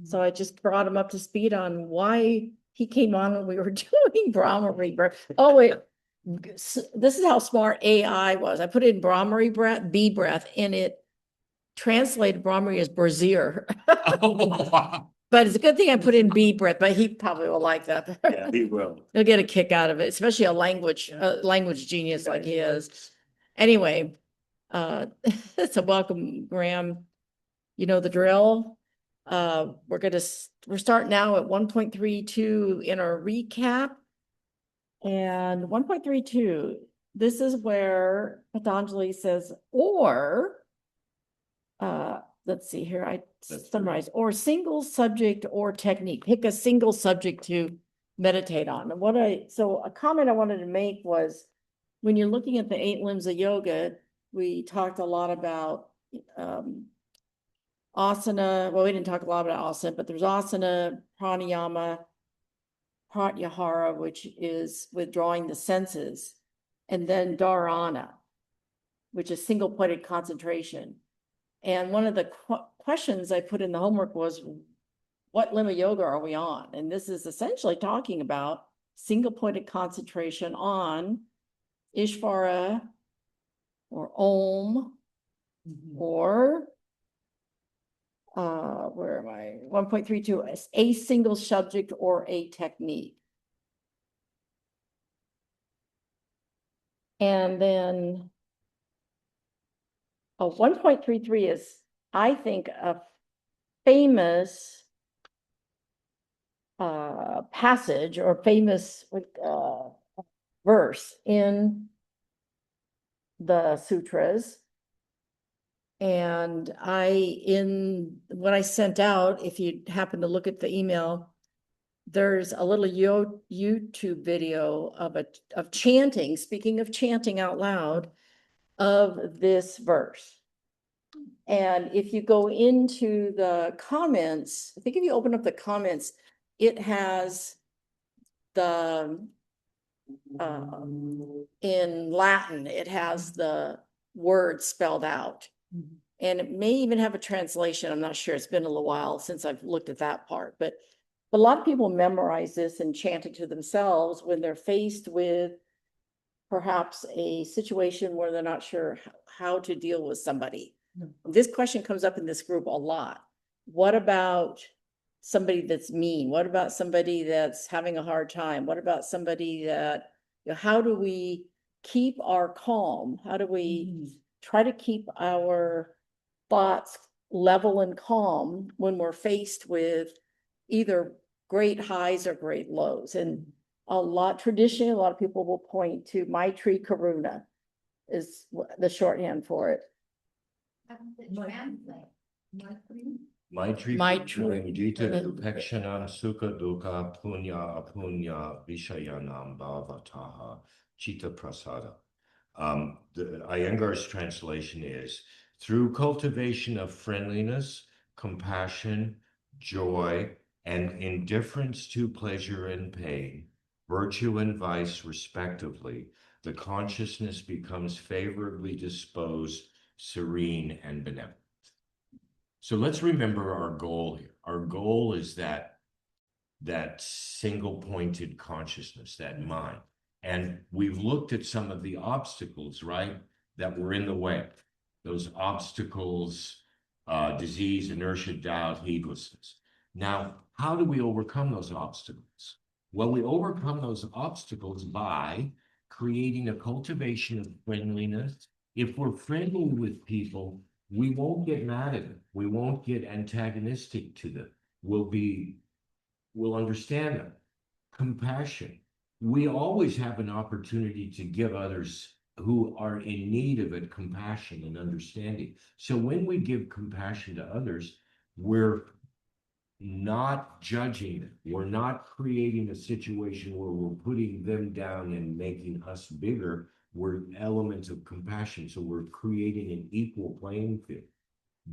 So I just brought him up to speed on why he came on when we were doing Brahmari breath. Oh, wait. This is how smart AI was. I put in Brahmari breath, bee breath, and it translated Brahmari as brazier. But it's a good thing I put in bee breath, but he probably will like that. Yeah, he will. He'll get a kick out of it, especially a language genius like he is. Anyway, so welcome, Graham. You know the drill. We're starting now at 1.32 in our recap. And 1.32, this is where Patanjali says, or, let's see here, I summarize, or single subject or technique. Pick a single subject to meditate on. And so a comment I wanted to make was, when you're looking at the 8 limbs of yoga, we talked a lot about asana. Well, we didn't talk a lot about asana, but there's asana, pranayama, pratyahara, which is withdrawing the senses, and then dharana, which is single-pointed concentration. And one of the questions I put in the homework was, what limb of yoga are we on? And this is essentially talking about single-pointed concentration on Ishvara or Om or where am I? 1.32, a single subject or a technique. And then 1.33 is, I think, a famous passage or famous verse in the sutras. And when I sent out, if you happen to look at the email, there's a little YouTube video of chanting, speaking of chanting out loud, of this verse. And if you go into the comments, I think if you open up the comments, it has the, in Latin, it has the word spelled out. And it may even have a translation. I'm not sure. It's been a little while since I've looked at that part, but a lot of people memorize this and chant it to themselves when they're faced with perhaps a situation where they're not sure how to deal with somebody. This question comes up in this group a lot. What about somebody that's mean? What about somebody that's having a hard time? What about somebody that, how do we keep our calm? How do we try to keep our thoughts level and calm when we're faced with either great highs or great lows. And traditionally, a lot of people will point to Maitri Karuna is the shorthand for it. Maitri Maitri. Mudita Dupekshanam Sukha Dukkha Punya Apunya Vishayanam Bhavataha Chitta Prasada. The Iyengar's translation is, through cultivation of friendliness, compassion, joy, and indifference to pleasure and pain, virtue and vice respectively, the consciousness becomes favorably disposed, serene, and benevolent. So let's remember our goal here. Our goal is that single-pointed consciousness, that mind. And we've looked at some of the obstacles, right, that were in the way. Those obstacles, disease, inertia, doubt, heedlessness. Now, how do we overcome those obstacles? Well, we overcome those obstacles by creating a cultivation of friendliness. If we're friendly with people, we won't get mad at them. We won't get antagonistic to them. We'll understand them. Compassion. We always have an opportunity to give others who are in need of it compassion and understanding. So when we give compassion to others, we're not judging them. We're not creating a situation where we're putting them down and making us bigger. We're elements of compassion. So we're creating an equal playing field.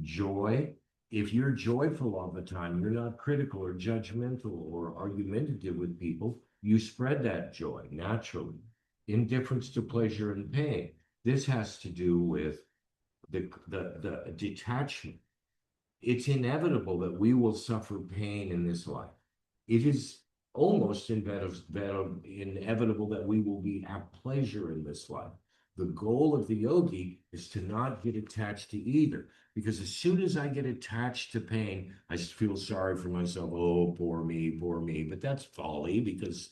Joy. If you're joyful all the time, you're not critical or judgmental or argumentative with people, you spread that joy naturally. Indifference to pleasure and pain. This has to do with the detachment. It's inevitable that we will suffer pain in this life. It is almost inevitable that we will have pleasure in this life. The goal of the yogi is to not get attached to either. Because as soon as I get attached to pain, I feel sorry for myself. Oh, poor me, poor me. But that's folly because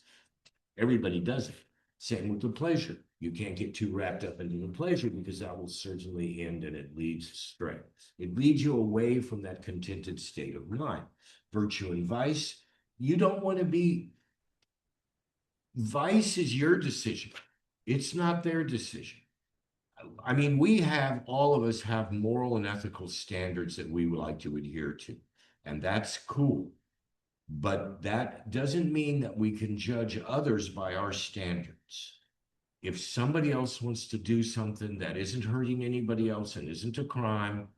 everybody does it. Same with the pleasure. You can't get too wrapped up into the pleasure because that will certainly end and it leads astray. It leads you away from that contented state of mind. Virtue and vice, you don't want to be. Vice is your decision. It's not their decision. I mean, all of us have moral and ethical standards that we would like to adhere to, and that's cool. But that doesn't mean that we can judge others by our standards. If somebody else wants to do something that isn't hurting anybody else and isn't a crime,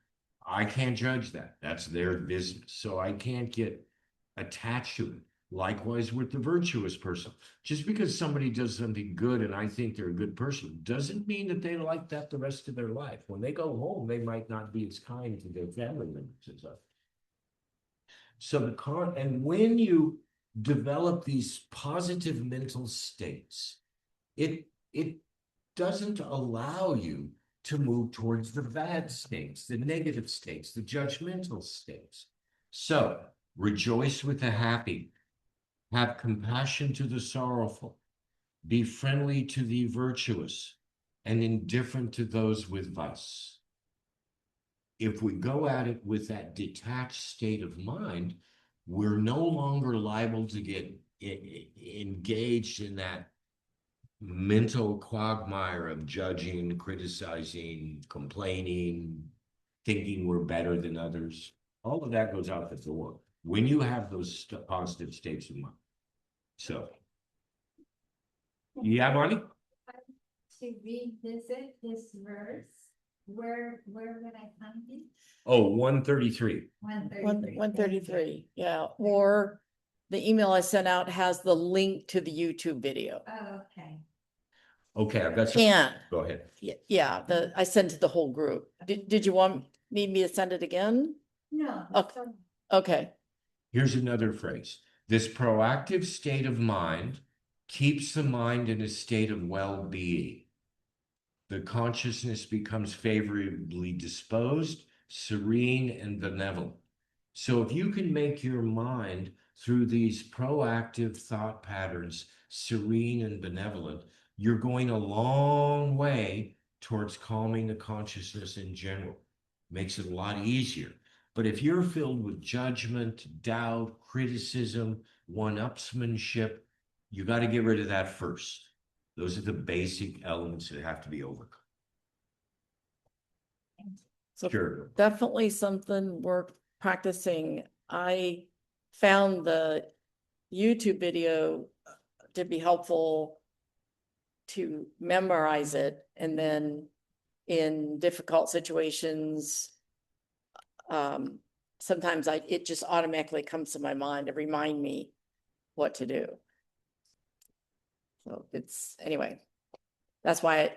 I can't judge that. That's their business. So I can't get attached to it. Likewise with the virtuous person. Just because somebody does something good and I think they're a good person doesn't mean that they like that the rest of their life. When they go home, they might not be as kind to their family members as others. So and when you develop these positive mental states, it doesn't allow you to move towards the bad states, the negative states, the judgmental states. So rejoice with the happy. Have compassion to the sorrowful, be friendly to the virtuous, and indifferent to those with vice. If we go at it with that detached state of mind, we're no longer liable to get engaged in that mental quagmire of judging, criticizing, complaining, thinking we're better than others. All of that goes out the door when you have those positive states of mind. So, yeah, Bonnie? To revisit this verse, where would I find it? Oh, 133. 133. 133, yeah, or the email I sent out has the link to the YouTube video. Oh, okay. Okay, I've got some. And, Go ahead. yeah, I sent it to the whole group. Did you need me to send it again? No. Okay. Okay, Here's another phrase. This proactive state of mind keeps the mind in a state of well-being. The consciousness becomes favorably disposed, serene, and benevolent. So if you can make your mind through these proactive thought patterns serene and benevolent, you're going a long way towards calming the consciousness in general. Makes it a lot easier. But if you're filled with judgment, doubt, criticism, one-upsmanship, you got to get rid of that first. Those are the basic elements that have to be overcome. So Sure. definitely something worth practicing. I found the YouTube video to be helpful to memorize it, and then in difficult situations, sometimes it just automatically comes to my mind to remind me what to do. So it's, anyway, that's why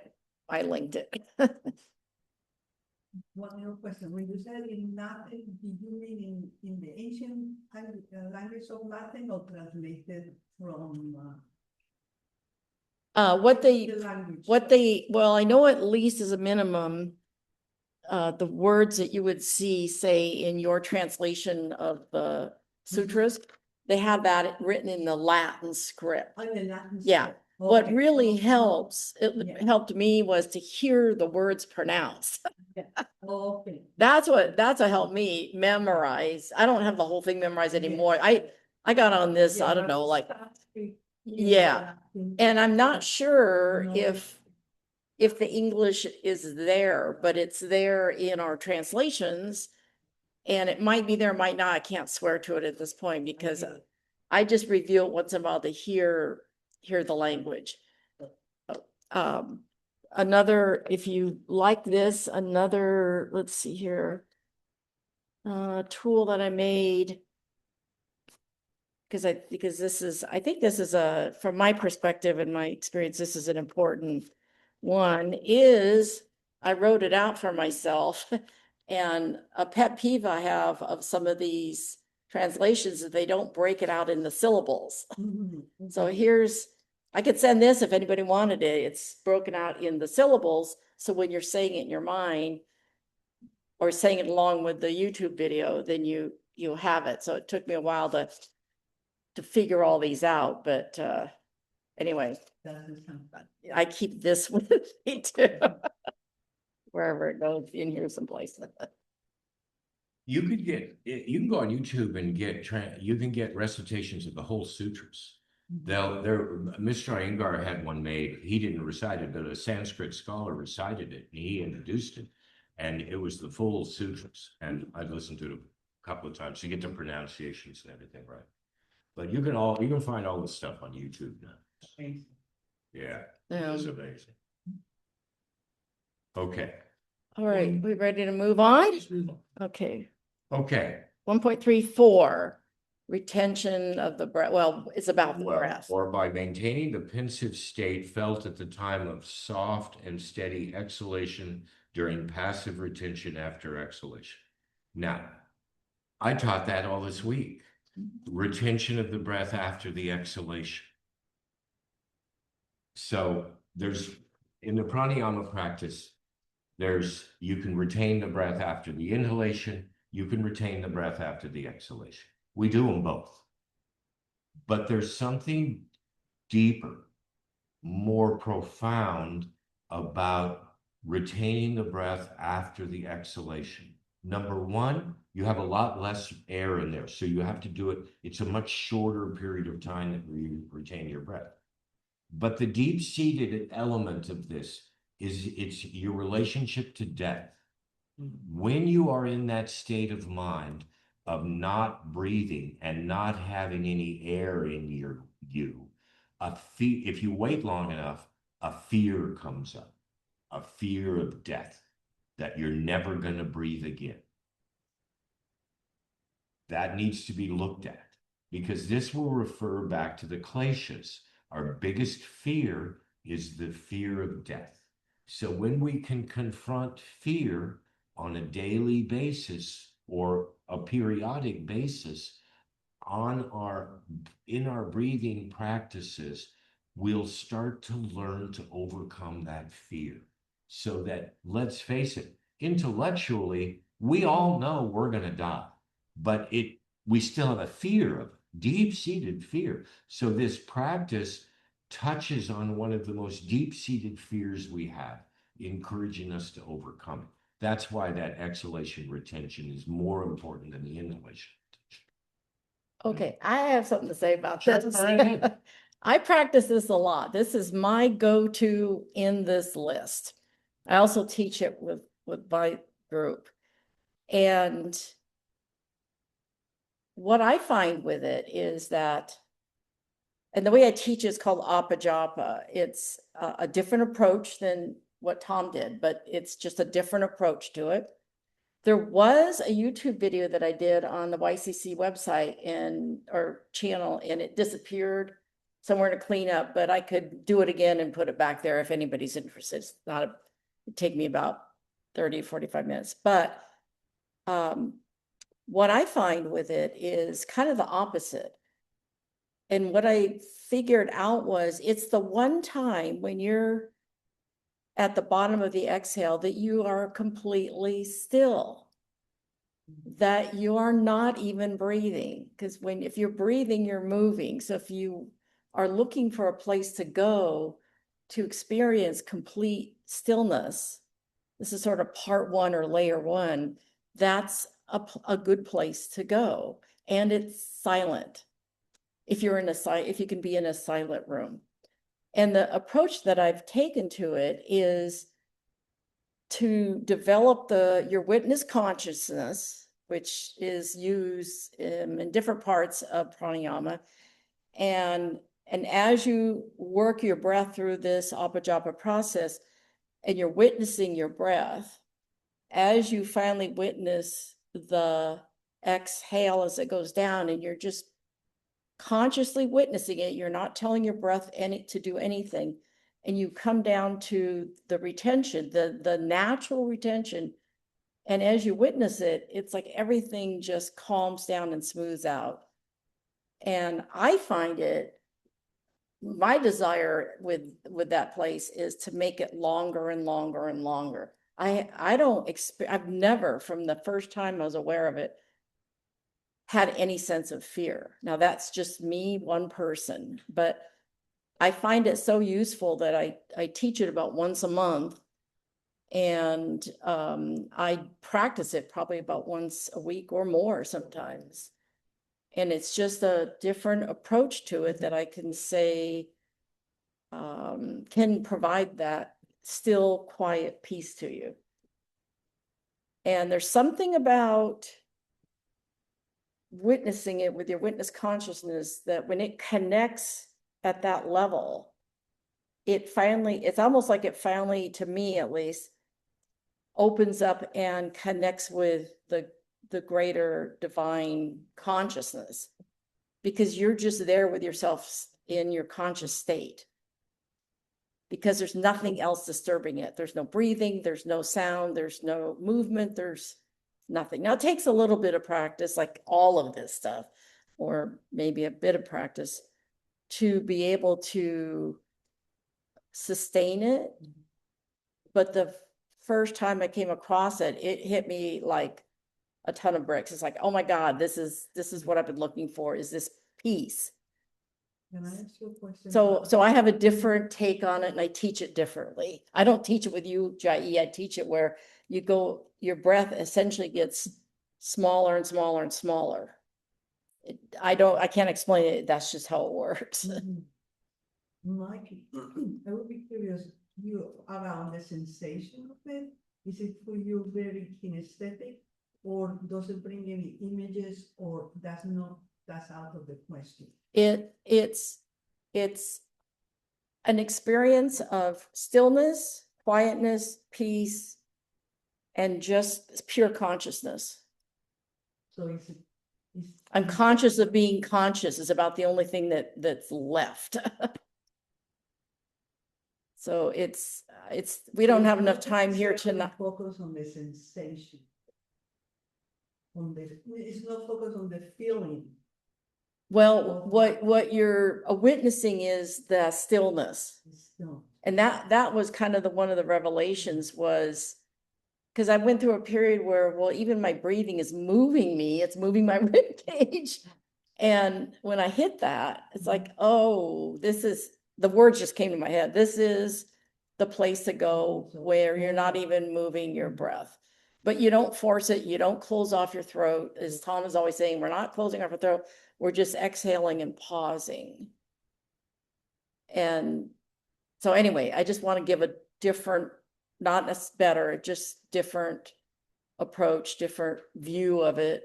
I linked it. One more question, when you said in Latin, did you mean in the ancient language of Latin or translated from? What The language. well, I know at least as a minimum, the words that you would see, say, in your translation of the sutras, they have that written in the Latin script. Oh, the Latin Yeah. script. What Okay. really helps, Yeah. it helped me, was to hear the words pronounced. Okay. That's what helped me memorize. I don't have the whole thing memorized anymore. I got on this, I don't know, like, yeah. And I'm not sure No. if the English is there, but it's there in our translations. And it might be there, might not. I can't swear to it at this point, because Okay. I just review it once in a while to hear the language. Another, if you like this, another, let's see here, tool that I made, because this is, I think this is from my perspective and my experience, this is an important one, is I wrote it out for myself. And a pet peeve I have of some of these translations is they don't break it out in the syllables. Mhm. So I could send this if anybody wanted it. It's broken out in the syllables. So when you're saying it in your mind or saying it along with the YouTube video, then you have it. So it took me a while to figure all these out. But anyway, I keep this with me too. Wherever it goes, in here someplace. You can go on YouTube and you can get recitations of the whole sutras. Mr. Iyengar had one made. He didn't recite it, but a Sanskrit scholar recited it. And he introduced it, and it was the full sutras. And I listened to it a couple of times to get the pronunciations and everything right. But you can find all this stuff on YouTube now. Yeah, it's amazing. Okay. All right, we ready to move on? Okay. Okay. 1.34, retention of the breath. Well, it's about the breath. Or by maintaining the pensive state felt at the time of soft and steady exhalation during passive retention after exhalation. Now, I taught that all this week. Retention of the breath after the exhalation. So in the pranayama practice, you can retain the breath after the inhalation, you can retain the breath after the exhalation. We do them both. But there's something deeper, more profound about retaining the breath after the exhalation. Number one, you have a lot less air in there, so you have to do it. It's a much shorter period of time that you retain your breath. But the deep-seated element of this it's your relationship to death. When you are in that state of mind of not breathing and not having any air in you, if you wait long enough, a fear comes up, a fear of death, that you're never going to breathe again. That needs to be looked at, because this will refer back to the kleshas. Our biggest fear is the fear of death. So when we can confront fear on a daily basis or a periodic basis in our breathing practices, we'll start to learn to overcome that fear. So that, let's face it, intellectually, we all know we're going to die, but we still have a fear of it, deep-seated fear. So this practice touches on one of the most deep-seated fears we have, encouraging us to overcome it. That's why that exhalation retention is more important than the inhalation. Okay, I have something to say about Sure, this. go right ahead. I practice this a lot. This is my go-to in this list. I also teach it with my group. And what I find with it is that, and the way I teach is called Apajapa. It's a different approach than what Tom did, but it's just a different approach to it. There was a YouTube video that I did on the YCC website or channel, and it disappeared somewhere to clean up, but I could do it again and put it back there if anybody's interested. It'd take me about 30, 45 minutes. But what I find with it is kind of the opposite. And what I figured out was it's the one time when you're at the bottom of the exhale that you are completely still, that you are not even breathing. Because if you're breathing, you're moving. So if you are looking for a place to go to experience complete stillness, this is sort of part one or layer one, that's a good place to go. And it's silent. If you can be in a silent room. And the approach that I've taken to it is to develop your witness consciousness, which is used in different parts of pranayama. And as you work your breath through this apajapa process, and you're witnessing your breath, as you finally witness the exhale as it goes down, and you're just consciously witnessing it, you're not telling your breath to do anything, and you come down to the retention, the natural retention, and as you witness it, it's like everything just calms down and smooths out. And I find my desire with that place is to make it longer and longer and longer. I've never, from the first time I was aware of it, had any sense of fear. Now that's just me, one person, but I find it so useful that I teach it about once a month, and I practice it probably about once a week or more sometimes. And it's just a different approach to it that I can say can provide that still, quiet peace to you. And there's something about witnessing it with your witness consciousness that when it connects at that level, it's almost like it finally, to me at least, opens up and connects with the greater divine consciousness, because you're just there with yourself in your conscious state, because there's nothing else disturbing it. There's no breathing, there's no sound, there's no movement, there's nothing. Now it takes a little bit of practice, like all of this stuff, or maybe a bit of practice to be able to sustain it. But the first time I came across it, it hit me like a ton of bricks. It's like, oh my God, this is what I've been looking for, is this peace. Can I ask you a question? So I have a different take on it, and I teach it differently. I don't teach it with you, Jai. I teach it where your breath essentially gets smaller and smaller and smaller. I can't explain it. That's just how it works. Mike, I would be curious, you around the sensation of it, is it for you very kinesthetic, or does it bring any images, or that's out of the question? It's an experience of stillness, quietness, peace, and just pure consciousness. So I'm conscious of being conscious is about the only thing that's left. So we don't have enough time here to not focus on the sensation. It's not focused on the feeling. Well, what you're witnessing is the stillness. And that was kind of one of the revelations, was because I went through a period where, well, even my breathing is moving me, it's moving my rib cage. And when I hit that, it's like, oh, the words just came to my head. This is the place to go where you're not even moving your breath. But you don't force it, you don't close off your throat. As Tom is always saying, we're not closing off our throat, we're just exhaling and pausing. And so anyway, I just want to give a different, not as better, just different approach, different view of it.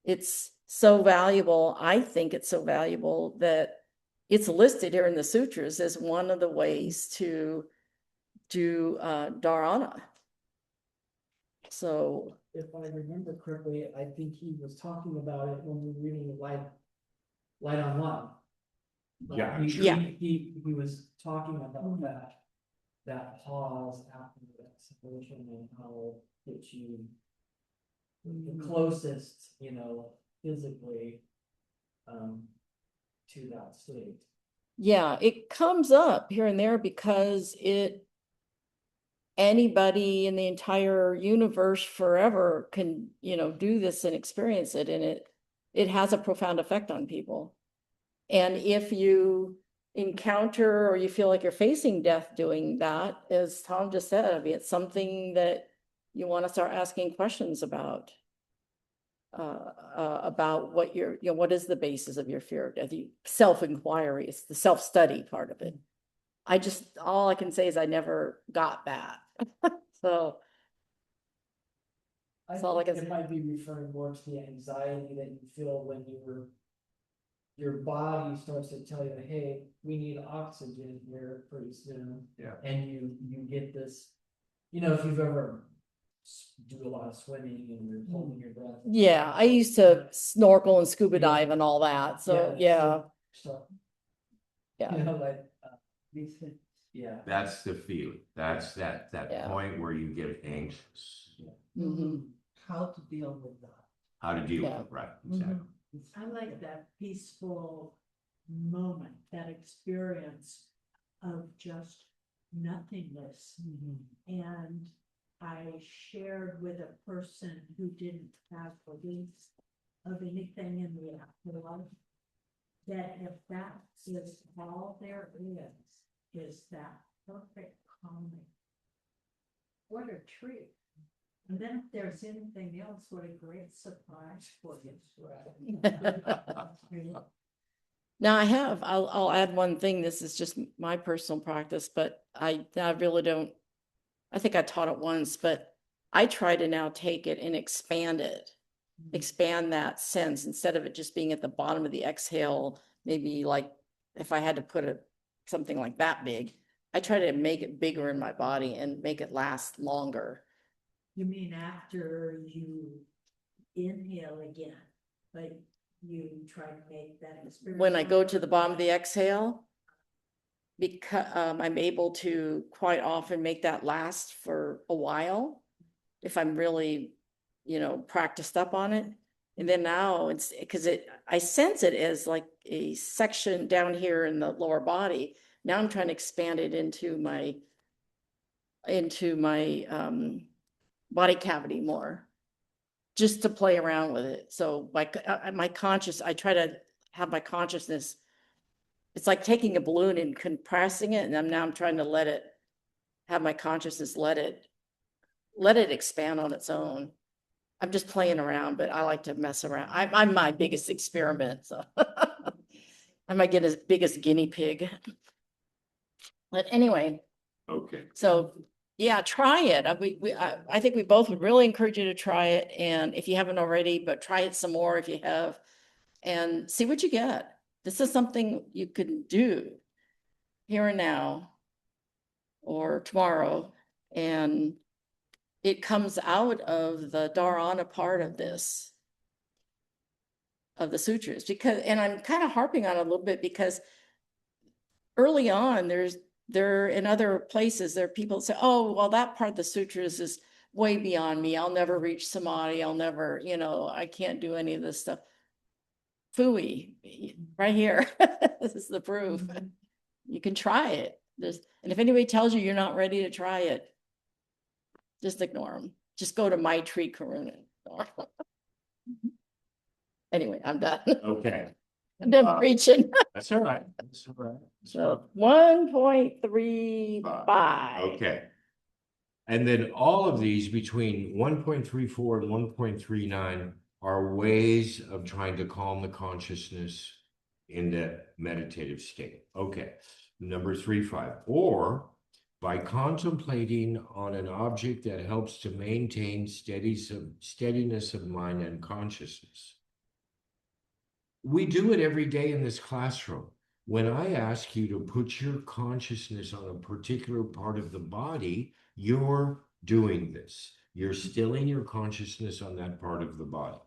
It's so valuable. I think it's so valuable that it's listed here in the sutras as one of the ways to do dharana. So If I remember correctly, I think he was talking about it when we were reading Light on Love. Yeah, He- sure. Yeah. He was talking about that pause after the exhalation and how it gets you the closest, physically, to that state. yeah, it comes up here and there because anybody in the entire universe forever can, do this and experience it, and it has a profound effect on people. And if you encounter or you feel like you're facing death doing that, as Tom just said, I mean, it's something that you want to start asking questions about. About what what is the basis of your fear of death? Self-inquiry, it's the self-study part of it. All I can say is I never got that. So I That's all I think can it say. might be referring more to the anxiety that you feel when your body starts to tell you, hey, we need oxygen here pretty soon. Yeah. And you get this, if you've ever do a lot of swimming and you're holding your breath. yeah, I used to snorkel and scuba dive and all that. So yeah, So, yeah. like, these things, yeah. That's the feeling. That's that Yeah. point where you get anxious. Mhm. How to deal with that. How to deal with Yeah. it, right? Exactly. I like that peaceful moment, that experience of just nothingness. And I shared with a person who didn't have beliefs of anything in the afterlife, that if that is all there is that perfect calming. What a treat. And then if there's anything else, what a great surprise for you. Now I'll add one thing. This is just my personal practice, but I really don't, I think I taught it once, but I try to now take it and expand it. Expand that sense instead of it just being at the bottom of the exhale, maybe like if I had to put something like that big, I try to make it bigger in my body and make it last longer. You mean after you inhale again, like you try to make that experience? When I go to the bottom of the exhale, because I'm able to quite often make that last for a while if I'm really, practiced up on it. And then now it's because I sense it as like a section down here in the lower body. Now I'm trying to expand it into my body cavity more, just to play around with it. So I try to have my consciousness. It's like taking a balloon and compressing it, and I'm trying to have my consciousness let it expand on its own. I'm just playing around, but I like to mess around. I'm my biggest experiment, so I might get as big as guinea pig. But anyway, Okay. so yeah, try it. I think we both would really encourage you to try it, and if you haven't already, but try it some more if you have, and see what you get. This is something you can do here and now or tomorrow, and it comes out of the dharana part of this, of the sutras, and I'm kind of harping on it a little bit because early on there in other places, there are people that say, oh, well, that part of the sutras is way beyond me. I'll never reach samadhi. I'll never, I can't do any of this stuff. Phooey, right here. This is the proof. You can try it. And if anybody tells you you're not ready to try it, just ignore them. Just go to my tree Karuna. Anyway, I'm done. Okay. I'm done preaching. That's all right. That's all right. So 1.35. Okay. And then all of these between 1.34 and 1.39 are ways of trying to calm the consciousness in the meditative state. Okay. Number 3.5, or by contemplating on an object that helps to maintain steadiness of mind and consciousness. We do it every day in this classroom. When I ask you to put your consciousness on a particular part of the body, you're doing this. You're stilling your consciousness on that part of the body.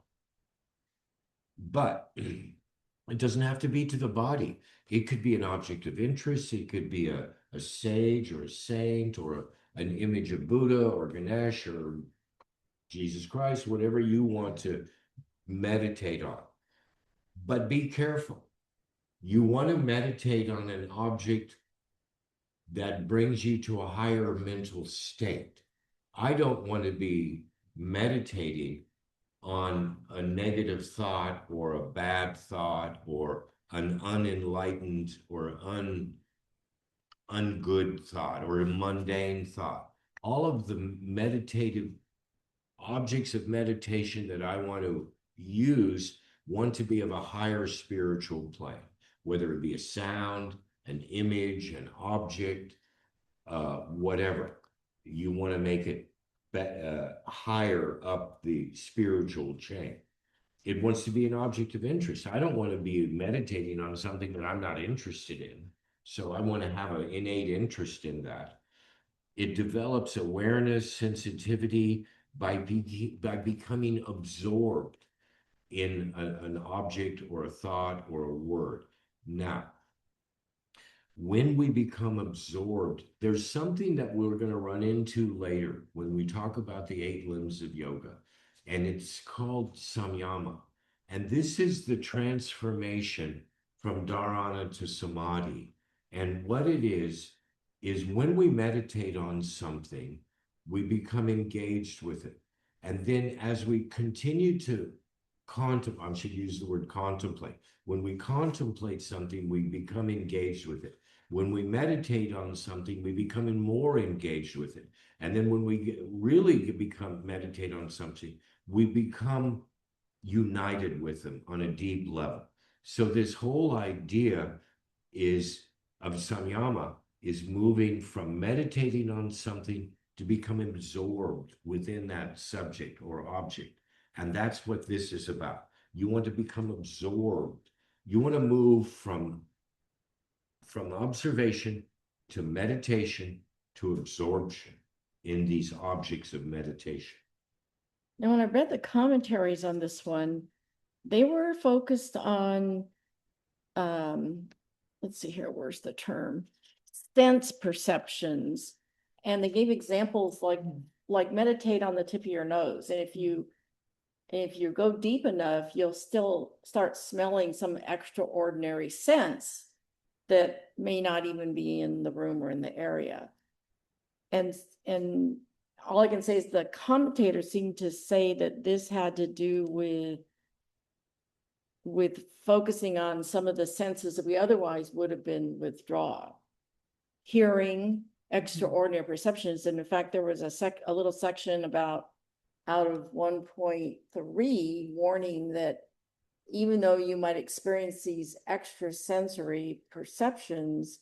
But it doesn't have to be to the body. It could be an object of interest. It could be a sage or a saint or an image of Buddha or Ganesh or Jesus Christ, whatever you want to meditate on. But be careful. You want to meditate on an object that brings you to a higher mental state. I don't want to be meditating on a negative thought or a bad thought or an unenlightened or ungood thought or a mundane thought. All of the meditative objects of meditation that I want to use want to be of a higher spiritual plane, whether it be a sound, an image, an object, whatever. You want to make it higher up the spiritual chain. It wants to be an object of interest. I don't want to be meditating on something that I'm not interested in. So I want to have an innate interest in that. It develops awareness, sensitivity by becoming absorbed in an object or a thought or a word. Now, when we become absorbed, there's something that we're going to run into later when we talk about the 8 limbs of yoga, and it's called samyama. And this is the transformation from dharana to samadhi. And what it is when we meditate on something, we become engaged with it. And then as we continue to contemplate, I should use the word contemplate. When we contemplate something, we become engaged with it. When we meditate on something, we become more engaged with it. And then when we really meditate on something, we become united with them on a deep level. So this whole idea of samyama is moving from meditating on something to become absorbed within that subject or object. And that's what this is about. You want to become absorbed. You want to move from observation to meditation to absorption in these objects of meditation. Now, when I read the commentaries on this one, they were focused on, let's see here, where's the term? Sense perceptions. And they gave examples like meditate on the tip of your nose. And if you go deep enough, you'll still start smelling some extraordinary sense that may not even be in the room or in the area. And all I can say is the commentators seem to say that this had to do with focusing on some of the senses that we otherwise would have been withdrawn. Hearing, extraordinary perceptions. And in fact, there was a little section about out of 1.3 warning that even though you might experience these extrasensory perceptions,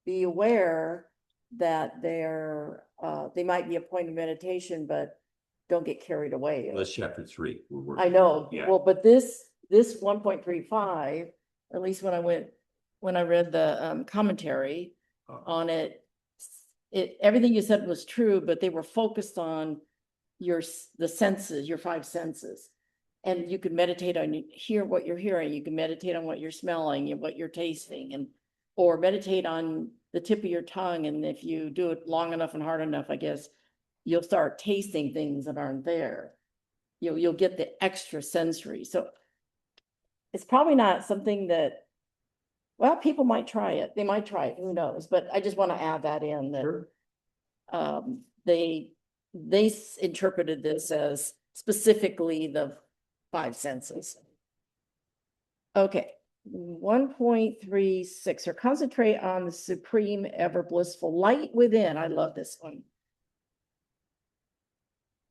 be aware that they might be a point of meditation, but don't get carried away. That's chapter 3. I know. Yeah. Well, but this 1.35, at least when I read the commentary on it, everything you said was true, but they were focused on the senses, your 5 senses. And you can meditate on hear what you're hearing. You can meditate on what you're smelling and what you're tasting, or meditate on the tip of your tongue. And if you do it long enough and hard enough, I guess you'll start tasting things that aren't there. You'll get the extra sensory. So it's probably not something that, well, people might try it. They might try it. Who knows? But I just want to add that in that Sure. They interpreted this as specifically the 5 senses. Okay, 1.36, or concentrate on the supreme ever blissful light within. I love this one.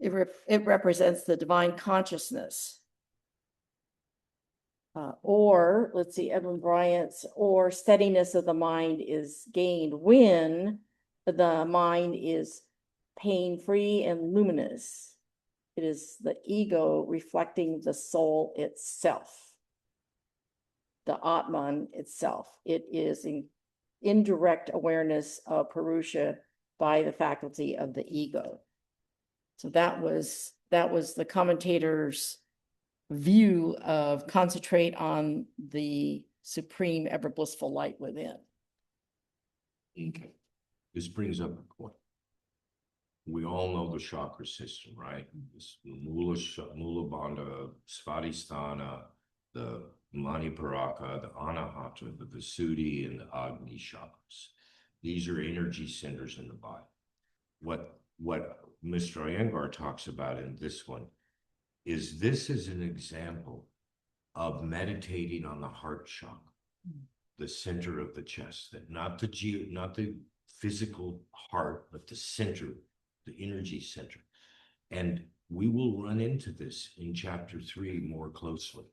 It represents the divine consciousness. Or, let's see, Edwin Bryant's, or steadiness of the mind is gained when the mind is pain-free and luminous. It is the ego reflecting the soul itself, the Atman itself. It is indirect awareness of Purusha by the faculty of the ego. So that was the commentator's view of concentrate on the supreme ever blissful light within. Okay. This brings up a point. We all know the chakra system, right? This Mula Bandha, Svadhisthana, the Maniparaka, the Anahata, the Visuddhi, and the Agni chakras. These are energy centers in the body. What Mr. Iyengar talks about in this one is this is an example of meditating on the heart chakra, the center of the chest, that not the physical heart, but the center, the energy center. And we will run into this in chapter 3 more closely.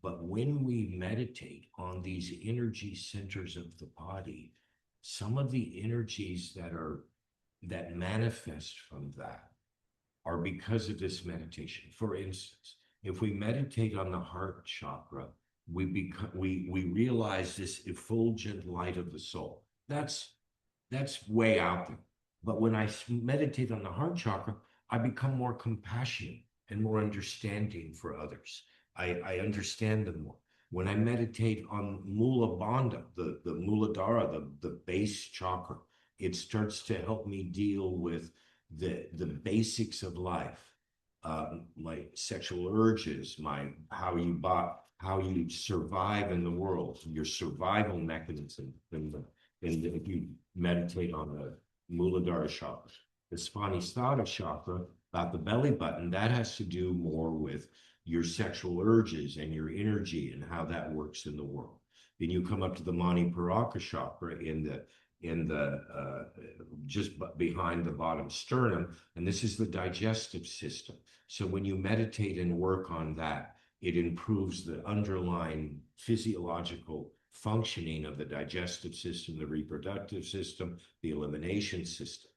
But when we meditate on these energy centers of the body, some of the energies that manifest from that are because of this meditation. For instance, if we meditate on the heart chakra, we realize this effulgent light of the soul. That's way out there. But when I meditate on the heart chakra, I become more compassionate and more understanding for others. I understand them more. When I meditate on Mula Bandha, the Muladhara, the base chakra, it starts to help me deal with the basics of life, like sexual urges, how you survive in the world, your survival mechanism. And if you meditate on the Muladhara chakra, the Svanistana chakra, about the belly button, that has to do more with your sexual urges and your energy and how that works in the world. Then you come up to the Maniparaka chakra in the just behind the bottom sternum, and this is the digestive system. So when you meditate and work on that, it improves the underlying physiological functioning of the digestive system, the reproductive system, the elimination system.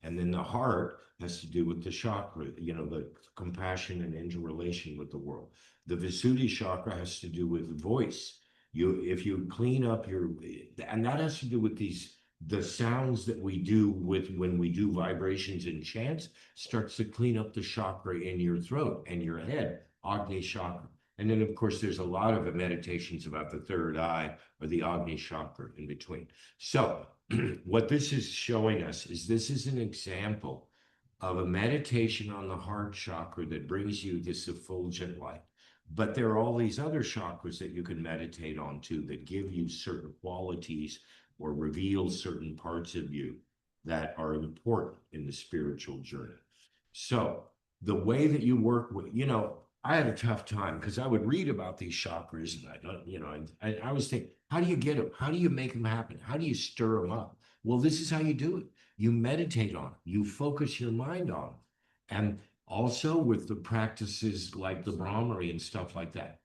And then the heart has to do with the chakra, the compassion and interrelation with the world. The Visuddhi chakra has to do with voice. If you clean up and that has to do with the sounds that we do when we do vibrations and chants, starts to clean up the chakra in your throat and your head, Agni chakra. And then, of course, there's a lot of meditations about the third eye or the Agni chakra in between. So what this is showing us is this is an example of a meditation on the heart chakra that brings you this effulgent light. But there are all these other chakras that you can meditate on too that give you certain qualities or reveal certain parts of you that are important in the spiritual journey. So the way that you work with, I had a tough time because I would read about these chakras and I was thinking, how do you get them? How do you make them happen? How do you stir them up? Well, this is how you do it. You meditate on it. You focus your mind on it. And also with the practices like the Brahmari and stuff like that.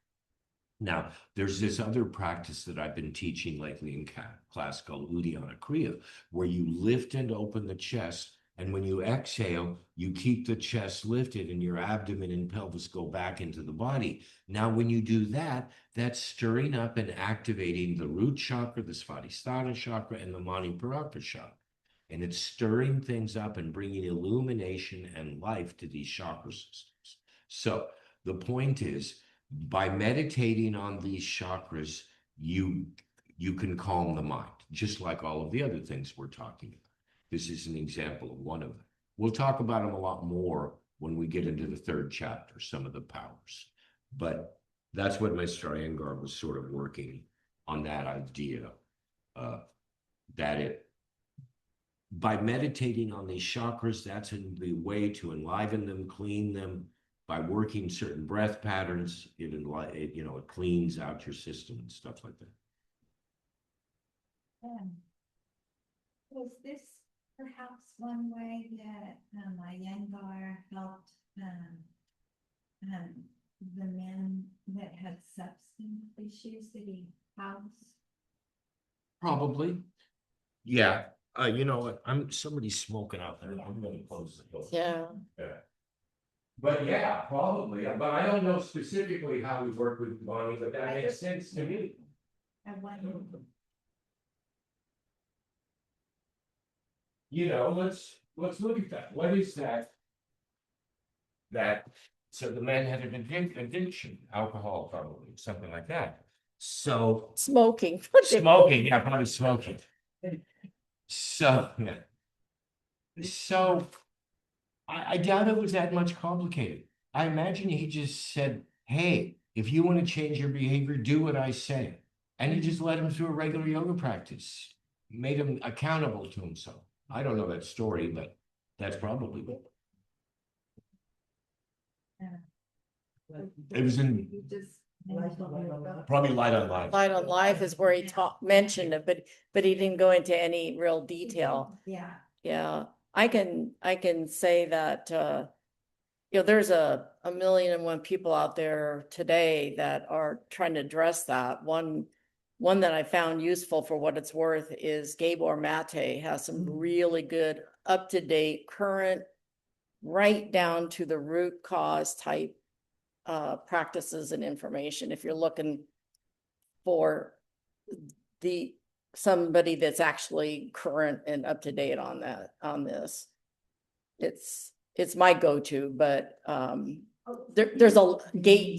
Now, there's this other practice that I've been teaching lately in class called Uddiyana Kriya, where you lift and open the chest. And when you exhale, you keep the chest lifted and your abdomen and pelvis go back into the body. Now, when you do that, that's stirring up and activating the root chakra, the Svadhisthana chakra, and the Maniparaka chakra. And it's stirring things up and bringing illumination and life to these chakra systems. So the point is, by meditating on these chakras, you can calm the mind, just like all of the other things we're talking about. This is an example of one of them. We'll talk about them a lot more when we get into the third chapter, some of the powers. But that's what Mr. Iyengar was sort of working on, that idea that by meditating on these chakras, that's the way to enliven them, clean them, by working certain breath patterns, it cleans out your system and stuff like that. Was this perhaps one way that, Iyengar helped, the men that had substance issues that he housed? Probably. Yeah, you know what, somebody's smoking out there, I'm gonna close the door. Yeah. Yeah. But yeah, probably, but I don't know specifically how we work with Bonnie, but that makes sense to me. I wonder. You know, let's look at that. What is that? So the man had an addiction, alcohol probably, something like that. So Smoking. smoking, yeah, probably smoking. So, yeah. So I doubt it was that much complicated. I imagine he just said, hey, if you want to change your behavior, do what I say. And he just led him through a regular yoga practice, made him accountable to himself. I don't know that story, but that's probably what. It was in You just. probably Light on Life. Light on Life is where he mentioned it, but he didn't go into any real detail. Yeah. Yeah, I can say that, there's a million and one people out there today that are trying to address that. One that I found useful for what it's worth is Gabor Mate has some really good, up-to-date, current, right down to the root cause type practices and information. If you're looking for somebody that's actually current and up to date on this, it's my go-to, but there's a GABOREMATE.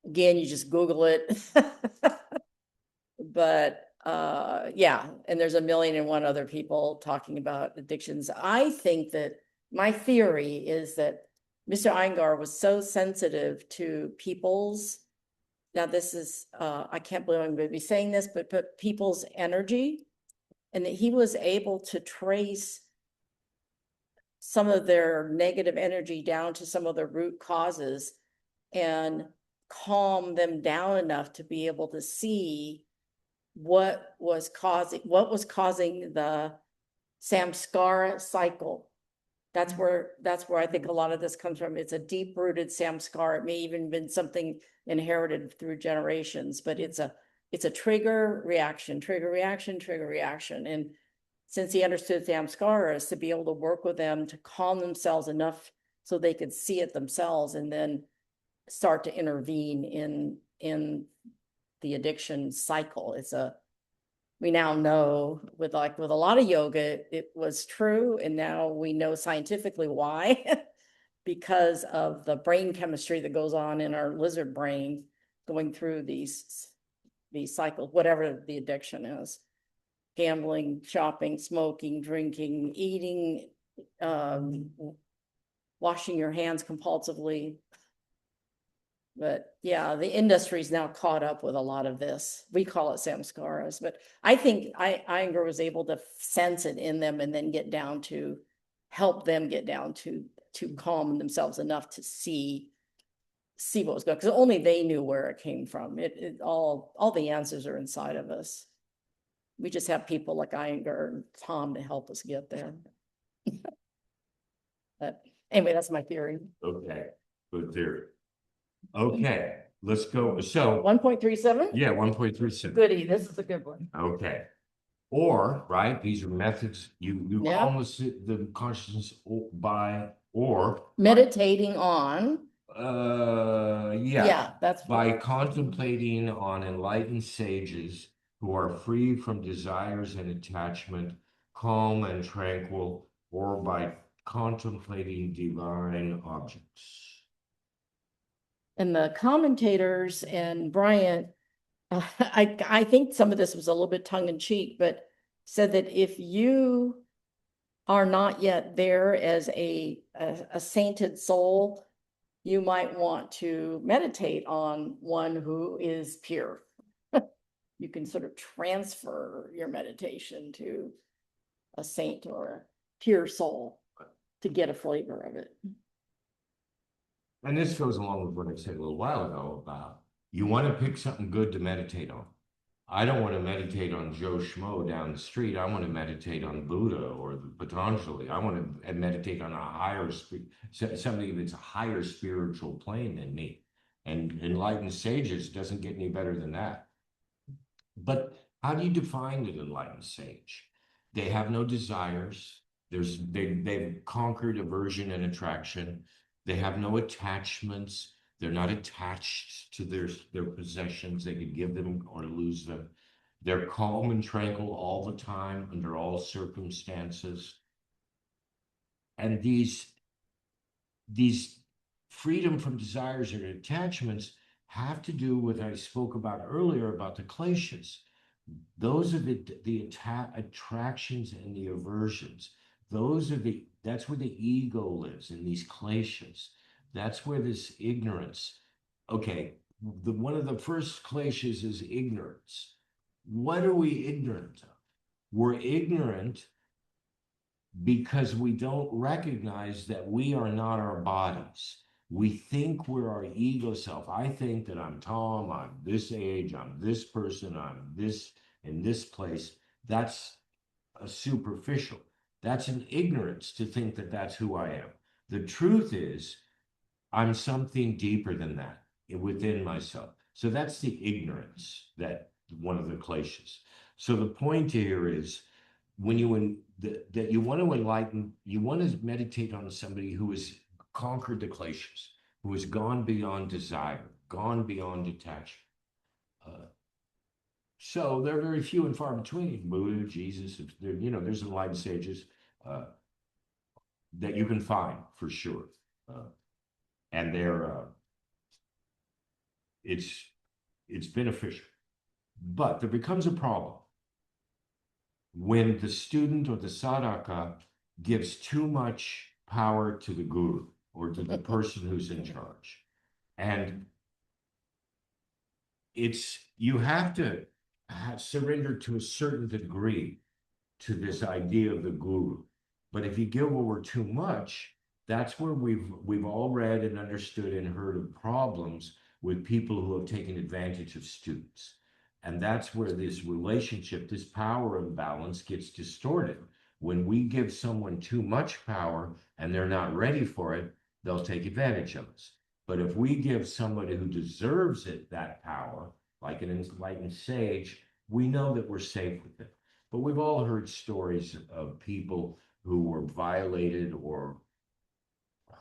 Again, you just Google it. But yeah, and there's a million and one other people talking about addictions. I think that my theory is that Mr. Iyengar was so sensitive to people's, now this is, I can't believe I'm going to be saying this, but people's energy, and that he was able to trace some of their negative energy down to some of the root causes and calm them down enough to be able to see what was causing the samskara cycle. That's where I think a lot of this comes from. It's a deep-rooted samskara. It may even been something inherited through generations, but it's a trigger reaction, trigger reaction, trigger reaction. And since he understood samskaras, to be able to work with them to calm themselves enough so they could see it themselves and then start to intervene in the addiction cycle. We now know with a lot of yoga, it was true. And now we know scientifically why, because of the brain chemistry that goes on in our lizard brain going through these cycles, whatever the addiction is. Gambling, shopping, smoking, drinking, eating, washing your hands compulsively. But yeah, the industry's now caught up with a lot of this. We call it samskaras, but I think Iyengar was able to sense it in them and then help them get down to calm themselves enough to see what was going on, because only they knew where it came from. All the answers are inside of us. We just have people like Iyengar and Tom to help us get there. But anyway, that's my theory. Okay, good theory. Okay, let's go. So 1.37? yeah, 1.37. Goody, this is a good one. Okay. Or, right, these are methods you Yeah. calm the consciousness by, or Meditating on. yeah, that's by contemplating on enlightened sages who are free from desires and attachment, calm and tranquil, or by contemplating divine objects. And the commentators and Bryant, I think some of this was a little bit tongue in cheek, but said that if you are not yet there as a sainted soul, you might want to meditate on one who is pure. You can sort of transfer your meditation to a saint or pure soul to get a flavor of it. And this goes along with what I said a little while ago about you want to pick something good to meditate on. I don't want to meditate on Joe Schmo down the street. I want to meditate on Buddha or the Patanjali. I want to meditate on a higher somebody that's a higher spiritual plane than me. And enlightened sages doesn't get any better than that. But how do you define an enlightened sage? They have no desires. They've conquered aversion and attraction. They have no attachments. They're not attached to their possessions. They could give them or lose them. They're calm and tranquil all the time under all circumstances. And these freedom from desires and attachments have to do with what I spoke about earlier about the kleshas. Those are the attractions and the aversions. That's where the ego lives, in these kleshas. That's where this ignorance. Okay, one of the first kleshas is ignorance. What are we ignorant of? We're ignorant because we don't recognize that we are not our bodies. We think we're our ego self. I think that I'm Tom, I'm this age, I'm this person, I'm this in this place. That's a superficial. That's an ignorance to think that that's who I am. The truth is, I'm something deeper than that within myself. So that's the ignorance, that one of the kleshas. So the point here is, when that you want to enlighten, you want to meditate on somebody who has conquered the kleshas, who has gone beyond desire, gone beyond attachment. So they're very few and far between. Buddha, Jesus, there's enlightened sages that you can find for sure, and it's beneficial. But there becomes a problem when the student or the sadhaka gives too much power to the guru or to the person who's in charge. And you have to surrender to a certain degree to this idea of the guru. But if you give over too much, that's where we've all read and understood and heard of problems with people who have taken advantage of students. And that's where this relationship, this power imbalance gets distorted. When we give someone too much power and they're not ready for it, they'll take advantage of us. But if we give somebody who deserves it that power, like an enlightened sage, we know that we're safe with it. But we've all heard stories of people who were violated or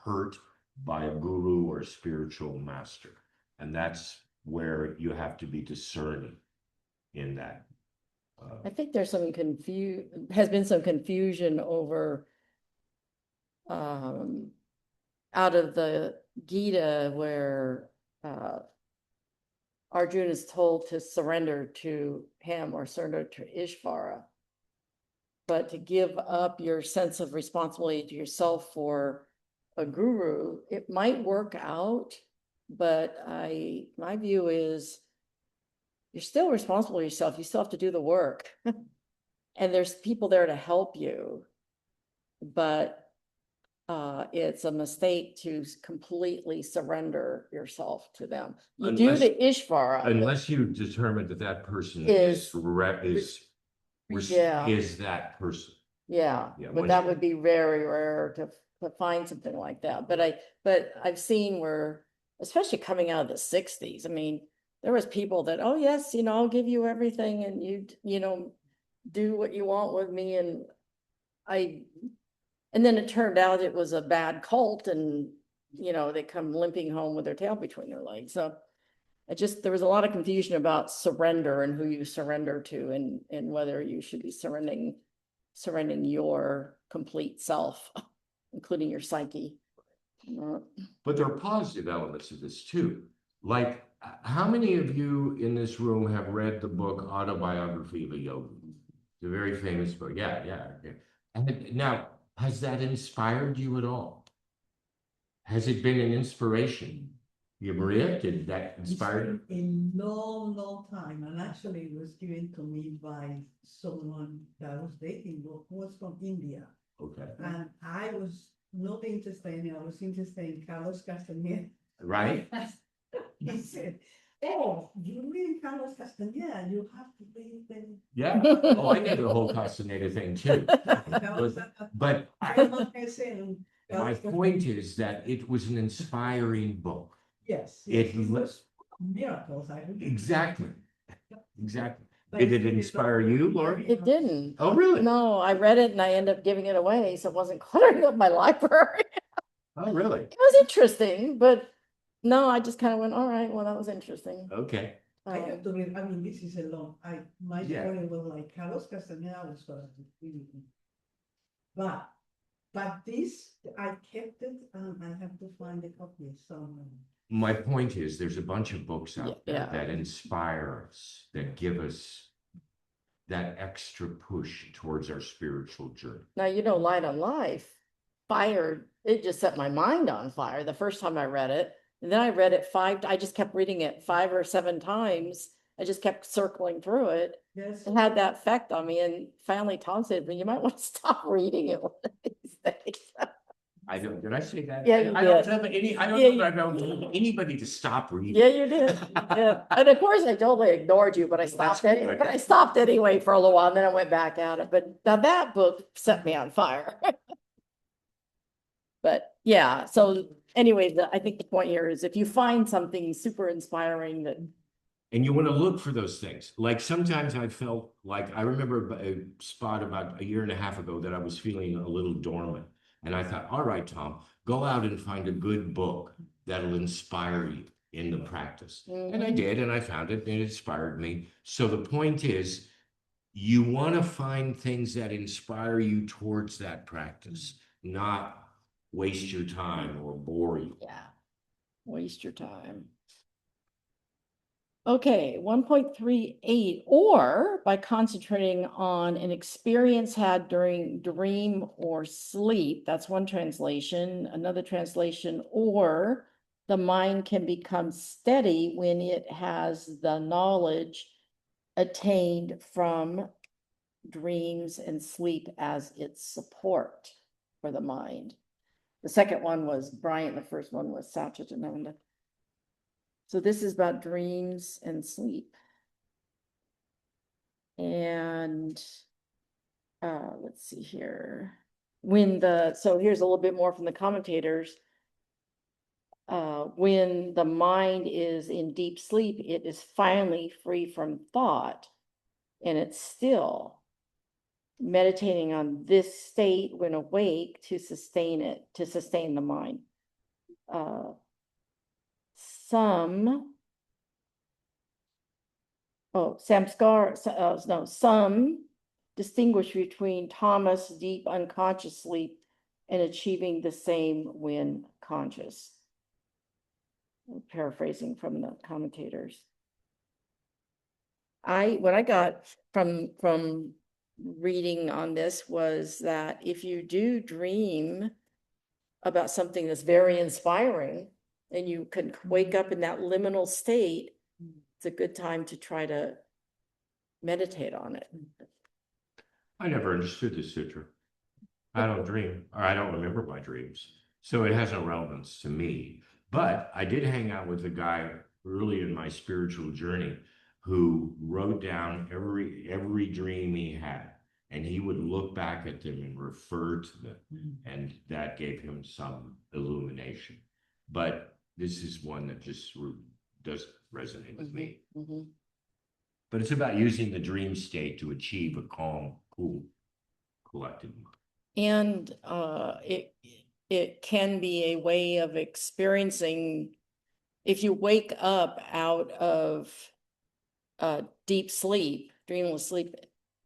hurt by a guru or a spiritual master. And that's where you have to be discerning in that. I think there's has been some confusion over out of the Gita where Arjuna is told to surrender to him or surrender to Ishvara, but to give up your sense of responsibility to yourself for a guru, it might work out, but my view is you're still responsible for yourself. You still have to do the work. And there's people there to help you, but it's a mistake to completely surrender yourself to them. You do the Ishvara. Unless you determine that person is that person. Yeah, but that would be very rare to find something like that. But I've seen where, especially coming out of the 60s, I mean, there was people that, oh yes, I'll give you everything and you do what you want with me. And then it turned out it was a bad cult and, they come limping home with their tail between their legs. So there was a lot of confusion about surrender and who you surrender to and whether you should be surrendering your complete self, including your psyche. But there are positive elements of this too. Like, how many of you in this room have read the book Autobiography of a Yogi? The very famous book. Yeah. And now, has that inspired you at all? Has it been an inspiration? Maria, did that inspire you? A long time, and actually it was given to me by someone that I was dating who was from India. Okay, And I was not interested in it, I was interested in Carlos Castaneda. right? He said, oh, you read Carlos Castaneda, you have to read the. Yeah. Oh, I get the whole Castaneda thing too. But my point is that it was an inspiring book. Yes. It It le- was miracles, I believe. Exactly. Exactly. But Did it is inspire you, Lori? It didn't. Oh, really? No, I read it and I ended up giving it away, so it wasn't cluttering up my library. Oh, really? It was interesting, but no, I just kind of went, all right, well, that was interesting. Okay. I have to read, I mean, this is a long, my Yeah. story was like Carlos Castaneda was what I really. But this, I kept it, I have to find a copy somewhere. My point is, there's a bunch of books out there Yeah. that inspire us, that give us that extra push towards our spiritual journey. Now, Light on Life, fire, it just set my mind on fire the first time I read it. And then I read it I just kept reading it 5 or 7 times. I just kept circling through it. Yes. It had that effect on me. And finally, Tom said, well, you might want to stop reading it one of these days. Did I say that? Yeah, you I don't did. have any, I don't Yeah, know that I don't want anybody to stop reading. Yeah, you did. Yeah. And of course, I totally ignored you, but I stopped That's it. good. But I stopped anyway for a little while, and then I went back at it. But now that book set me on fire. But yeah, so anyway, I think the point here is if you find something super inspiring that, And you want to look for those things. Like sometimes I felt like, I remember a spot about a year and a half ago that I was feeling a little dormant. And I thought, all right, Tom, go out and find a good book that'll inspire you in the practice. And I did, and I found it, and it inspired me. So the point is, you want to find things that inspire you towards that practice, not waste your time or bore you. yeah, waste your time. Okay, 1.38, or by concentrating on an experience had during dream or sleep. That's one translation. Another translation, or the mind can become steady when it has the knowledge attained from dreams and sleep as its support for the mind. The second one was Bryant, the first one was Satchidananda. So this is about dreams and sleep. And let's see here. So here's a little bit more from the commentators. When the mind is in deep sleep, it is finally free from thought, and it's still meditating on this state when awake to sustain the mind. Some distinguish between Thomas' deep unconscious sleep and achieving the same when conscious. I'm paraphrasing from the commentators. What I got from reading on this was that if you do dream about something that's very inspiring and you can wake up in that liminal state, it's a good time to try to meditate on it. I never understood the sutra. I don't dream, or I don't remember my dreams. So it has no relevance to me. But I did hang out with a guy early in my spiritual journey who wrote down every dream he had. And he would look back at them and refer to them. And that gave him some illumination. But this is one that just doesn't resonate with me. But it's about using the dream state to achieve a calm, cool, collected mind. And it can be a way of experiencing, if you wake up out of deep sleep, dreamless sleep,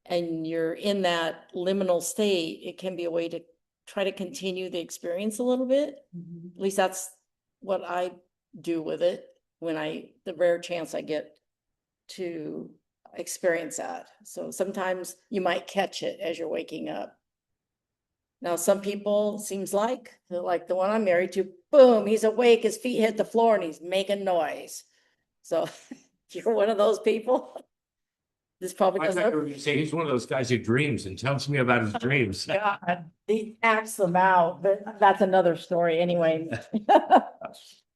and you're in that liminal state, it can be a way to try to continue the experience a little bit. At least that's what I do with it when the rare chance I get to experience that. So sometimes you might catch it as you're waking up. Now, some people seems like the one I'm married to, boom, he's awake, his feet hit the floor and he's making noise. So if you're one of those people, This probably I thought you doesn't. were gonna say he's one of those guys who dreams and tells me about his dreams. God, he acts them out, but that's another story anyway.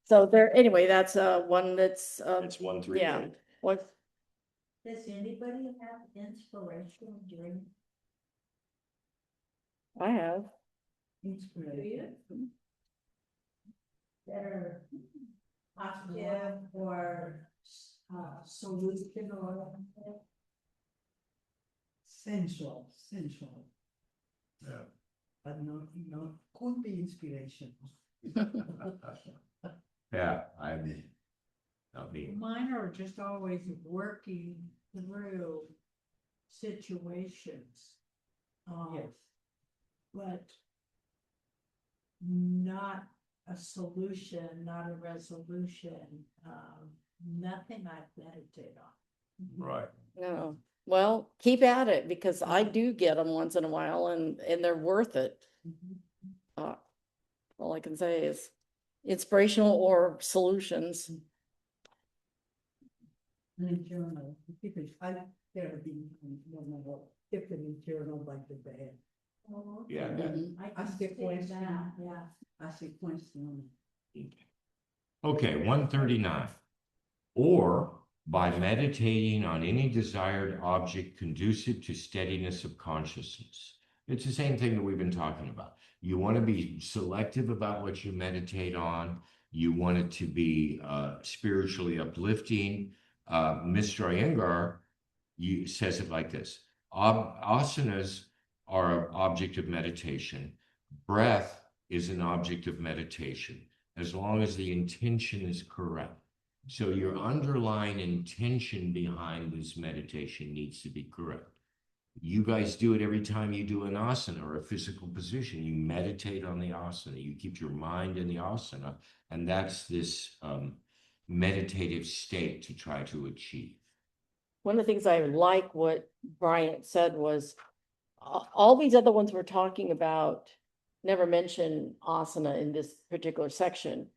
So there, anyway, that's one that's, It's 1-3. yeah, what, Does anybody have inspirational dreams? I have. Inspiration? That are positive or solution oriented? Sensual. Yeah. But not, could be inspirational. Yeah, I mean, not me. Mine are just always working through situations. Yes. But not a solution, not a resolution, nothing I meditate on. Right. No, well, keep at it because I do get them once in a while and they're worth it. All I can say is inspirational or solutions. And in journal, people, there have been, kept in journal like the bad. Yeah. Mhm. I Ask can the see question. that, yeah. Ask a question. Okay, 139. Or by meditating on any desired object conducive to steadiness of consciousness. It's the same thing that we've been talking about. You want to be selective about what you meditate on. You want it to be spiritually uplifting. Mr. Iyengar says it like this. Asanas are an object of meditation. Breath is an object of meditation, as long as the intention is correct. So your underlying intention behind this meditation needs to be correct. You guys do it every time you do an asana or a physical position. You meditate on the asana. You keep your mind in the asana, and that's this meditative state to try to achieve. One of the things I like what Bryant said was all these other ones we're talking about never mention asana in this particular section.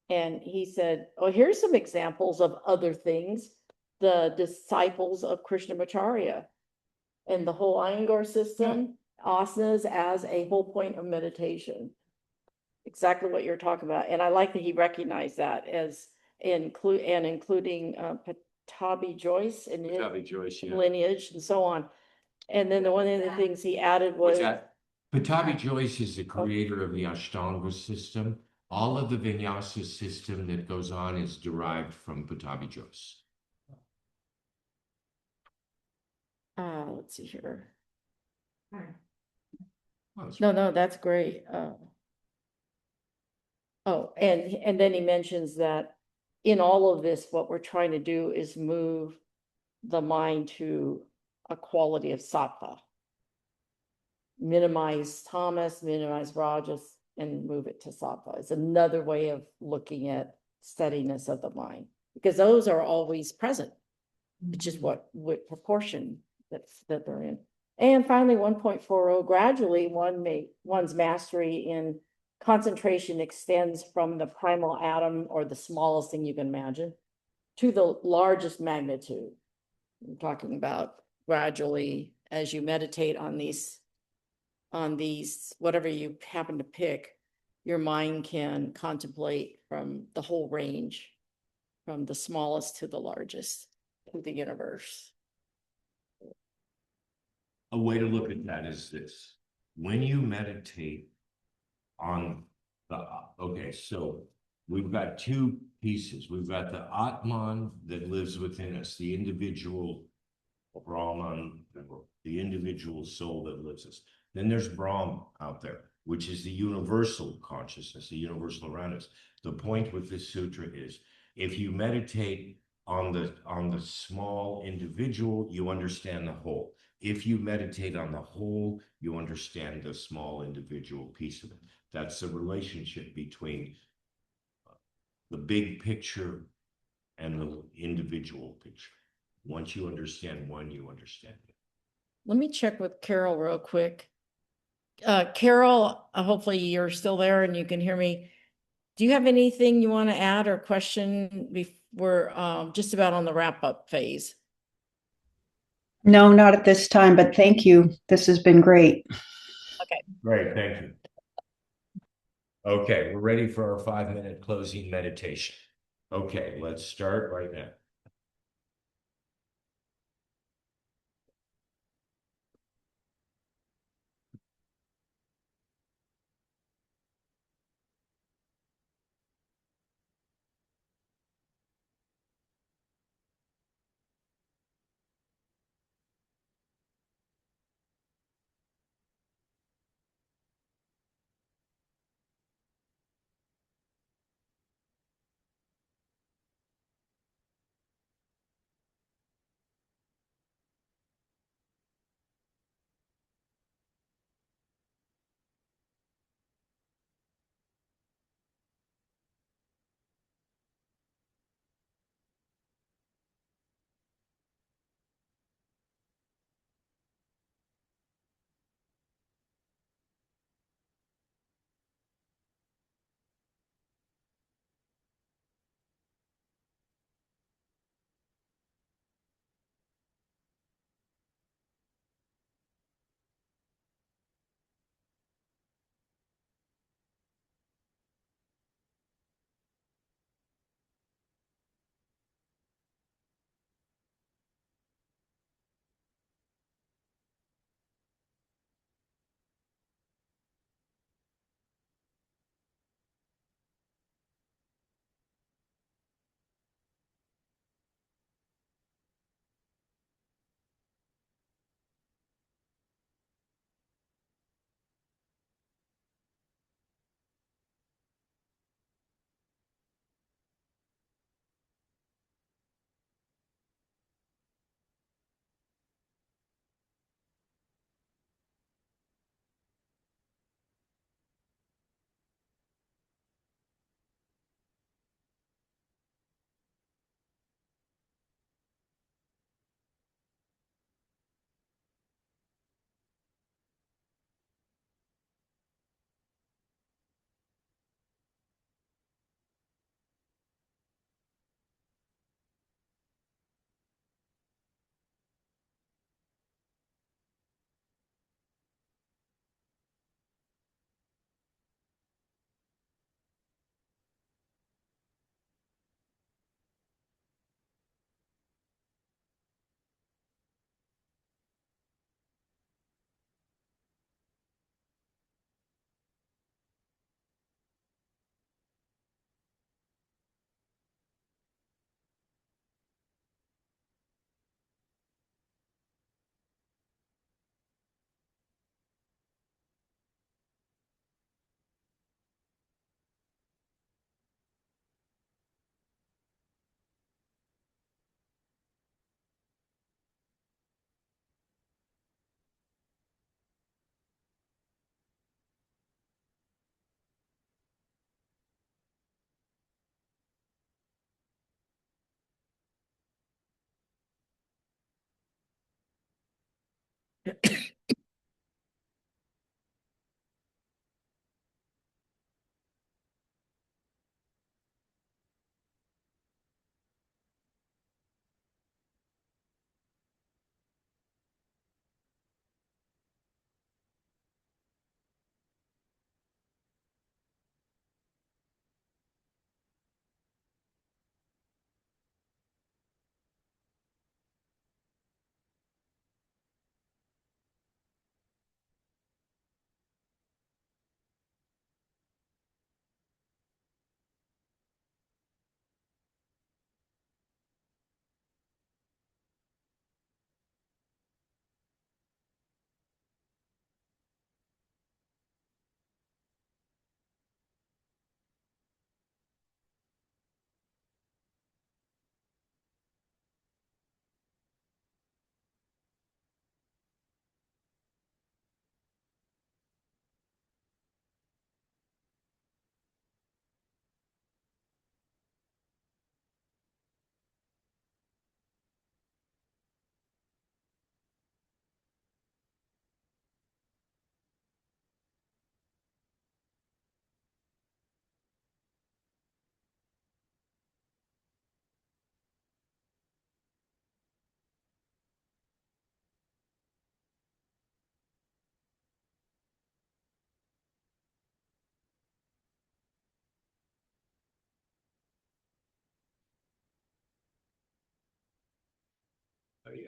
And he said, oh, here's some examples of other things. The disciples of Krishnamacharya and the whole Iyengar system, asanas as a whole point of meditation. Exactly what you're talking about. And I like that he recognized that as including Patabi Joyce and his Patabi Joyce, yeah. lineage and so on. And then one of the things he added was. What's that? Patabi Joyce is the creator of the Ashtanga system. All of the vinyasa system that goes on is derived from Patabi Joyce. Let's see here. Oh, No, that's great. Oh, and then he mentions that in all of this, what we're trying to do is move the mind to a quality of sattva. Minimize tamas, minimize rajas, and move it to sattva. It's another way of looking at steadiness of the mind, because those are always present. It's just what proportion that they're in. And finally, 1.40, gradually one's mastery in concentration extends from the primal atom, or the smallest thing you can imagine, to the largest magnitude. I'm talking about gradually as you meditate on these, whatever you happen to pick, your mind can contemplate from the whole range, from the smallest to the largest, to the universe. A way to look at that is this. When you meditate on the, okay, so we've got two pieces. We've got the Atman that lives within us, the individual Brahman, the individual soul that lives us. Then there's Brahm out there, which is the universal consciousness, the universal around us. The point with this sutra is, if you meditate on the small individual, you understand the whole. If you meditate on the whole, you understand the small individual piece of it. That's the relationship between the big picture and the individual picture. Once you understand one, you understand it. Let me check with Carol real quick. Carol, hopefully you're still there and you can hear me. Do you have anything you want to add or question? We're just about on the wrap up phase. No, not at this time, but thank you. This has been great. Great, thank you. Okay, we're ready for our 5-minute closing meditation. Okay, let's start right now.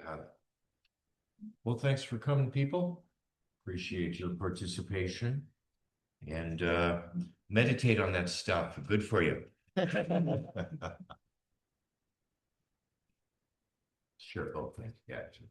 Yeah. Well, thanks for coming, people. Appreciate your participation. And meditate on that stuff. Good for you. Sure. Okay. Gotcha.